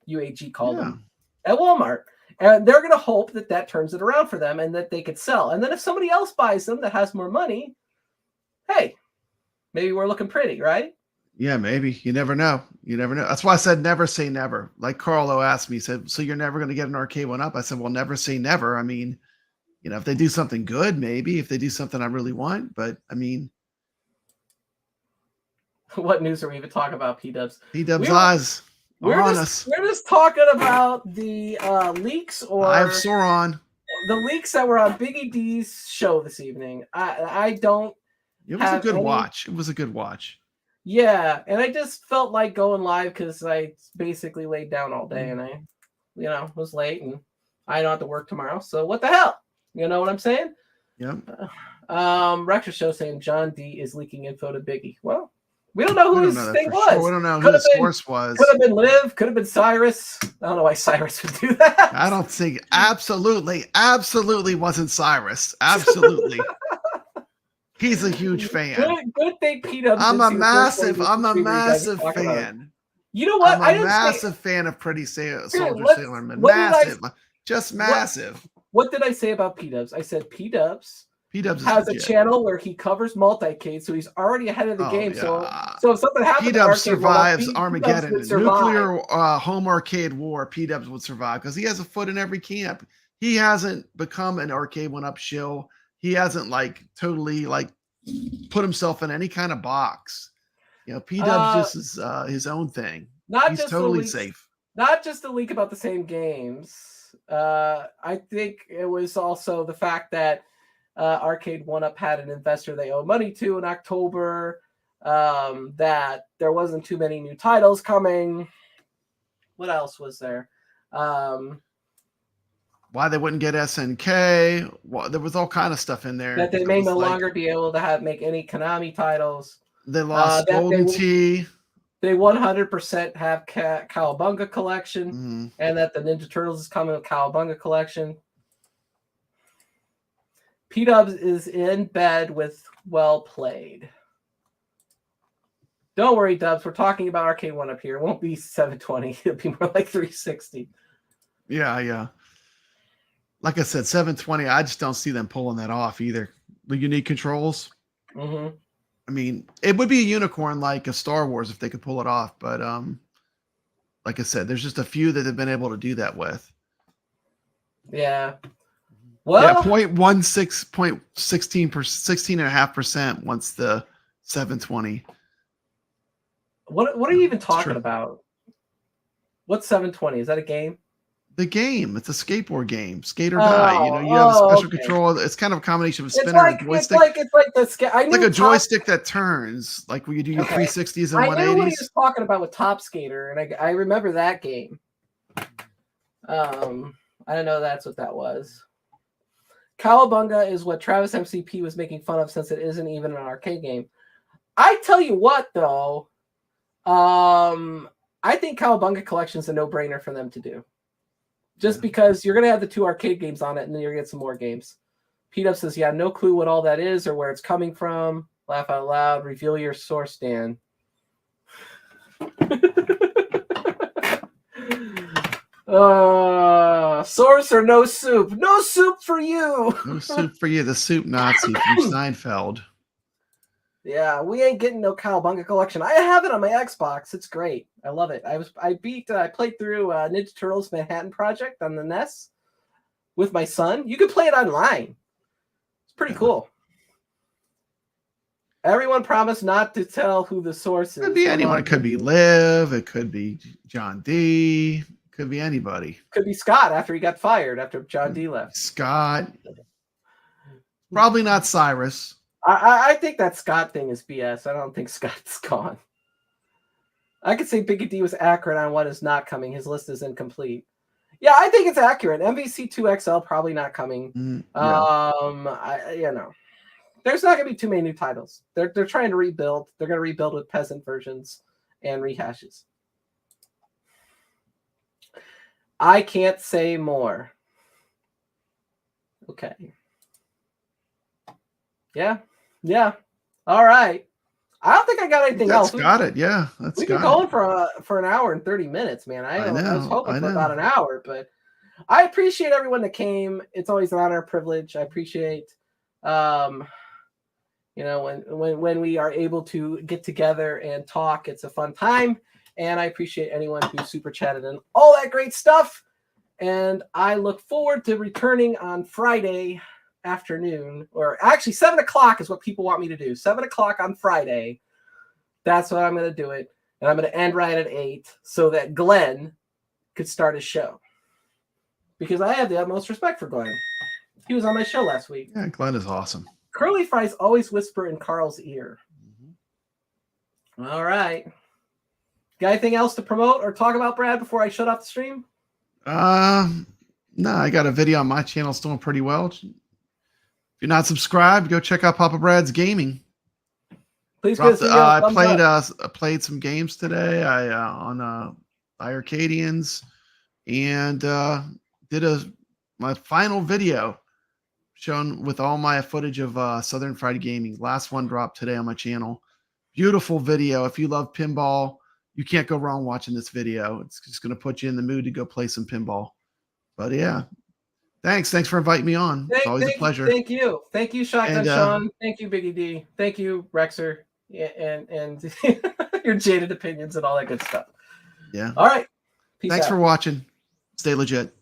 UAG called them, at Walmart. And they're going to hope that turns it around for them and that they could sell. And then if somebody else buys them that has more money, hey, maybe we're looking pretty, right?
Yeah, maybe. You never know. You never know. That's why I said never say never. Like Carlo asked me, he said, so you're never going to get an Arcade1Up? I said, well, never say never. I mean, if they do something good, maybe. If they do something I really want. But, I mean.
What news are we even talking about, P-Dubs?
P-Dubs eyes.
We're just talking about the leaks or
I have Sauron.
The leaks that were on Biggie D's show this evening. I don't.
It was a good watch. It was a good watch.
Yeah, and I just felt like going live because I basically laid down all day and I, was late and I don't have to work tomorrow. So what the hell? You know what I'm saying?
Yep.
Rector Show saying John D is leaking info to Biggie. Well, we don't know who his thing was.
Sure. We don't know who his source was.
Could have been Liv. Could have been Cyrus. I don't know why Cyrus would do that.
I don't think. Absolutely wasn't Cyrus. Absolutely. He's a huge fan.
Good thing P-Dubs.
I'm a massive fan.
You know what?
I'm a massive fan of Pretty Soldier Sailorman. Massive. Just massive.
What did I say about P-Dubs? I said P-Dubs has a
legit.
Channel where he covers multicade, so he's already ahead of the game.
Yeah.
So if something happens,
P-Dubs survives Armageddon. Nuclear home arcade war, P-Dubs would survive because he has a foot in every camp. He hasn't become an Arcade1Up shill. He hasn't totally put himself in any kind of box. P-Dubs just is his own thing. He's totally safe.
Not just the leak about the same games. I think it was also the fact that Arcade1Up had an investor they owe money to in October, that there wasn't too many new titles coming. What else was there?
Why they wouldn't get SNK. Well, there was all kind of stuff in there.
That they may no longer be able to make any Konami titles.
They lost Golden Tee.
They 100% have Cowabunga Collection, and that the Ninja Turtles is coming with Cowabunga Collection. P-Dubs is in bed with well played. Don't worry, Dubs. We're talking about Arcade1Up here. It won't be 720. It'll be more like 360.
Yeah. Like I said, 720. I just don't see them pulling that off either. The unique controls.
Mm-hmm.
I mean, it would be a unicorn like a Star Wars if they could pull it off. But like I said, there's just a few that have been able to do that with.
Yeah. Well,
16.5% once the 720.
What are you even talking about? What's 720? Is that a game?
The game. It's a skateboard game. Skate or Die. You have a special control. It's kind of a combination of a spinner and a joystick.
It's like a
joystick that turns, like when you do your 360s and 180s.
I knew what he was talking about with Top Skater, and I remember that game. I don't know that's what that was. Cowabunga is what Travis MCP was making fun of since it isn't even an arcade game. I tell you what, though, I think Cowabunga Collection is a no-brainer for them to do. Just because you're going to have the 2 arcade games on it, and then you're going to get some more games. P-Dub says, yeah, no clue what all that is or where it's coming from. Laugh out loud. Reveal your source, Dan. Source or no soup? No soup for you.
No soup for you. The soup Nazi from Seinfeld.
Yeah, we ain't getting no Cowabunga Collection. I have it on my Xbox. It's great. I love it. I played through Ninja Turtles Manhattan Project on the NES with my son. You can play it online. It's pretty cool. Everyone promised not to tell who the source is.
It could be anyone. It could be Liv. It could be John D. It could be anybody.
Could be Scott after he got fired after John D left.
Scott. Probably not Cyrus.
I think that Scott thing is BS. I don't think Scott's gone. I could say Biggggy D was accurate on what is not coming. His list is incomplete. Yeah, I think it's accurate. MVC2XL probably not coming.
Yeah.
There's not going to be too many new titles. They're trying to rebuild. They're going to rebuild with peasant versions and rehashes. I can't say more. Okay. Yeah. All right. I don't think I got anything else.
Got it. Yeah,
we've been going for an hour and 30 minutes, man. I was hoping for about an hour, but I appreciate everyone that came. It's always an honor, privilege. I appreciate, when we are able to get together and talk. It's a fun time, and I appreciate anyone who super chatted and all that great stuff. And I look forward to returning on Friday afternoon, or actually 7 o'clock is what people want me to do. 7 o'clock on Friday. That's what I'm going to do it. And I'm going to end right at 8 so that Glenn could start his show. Because I have the utmost respect for Glenn. He was on my show last week.
Yeah, Glenn is awesome.
Curly Fries always whisper in Carl's ear. Mm-hmm. All right. Got anything else to promote or talk about, Brad, before I shut off the stream?
No, I got a video on my channel. It's doing pretty well. If you're not subscribed, go check out Papa Brad's Gaming.
Please
I played some games today. On Arcadians, and did my final video shown with all my footage of Southern Fried Gaming. Last one dropped today on my channel. Beautiful video. If you love pinball, you can't go wrong watching this video. It's just going to put you in the mood to go play some pinball. But yeah. Thanks for inviting me on. It's always a pleasure.
Thank you, Shotgun Sean. Thank you, Biggggy D. Thank you, Rexer, and your jaded opinions and all that good stuff.
Yeah.
All right.
Thanks for watching. Stay legit.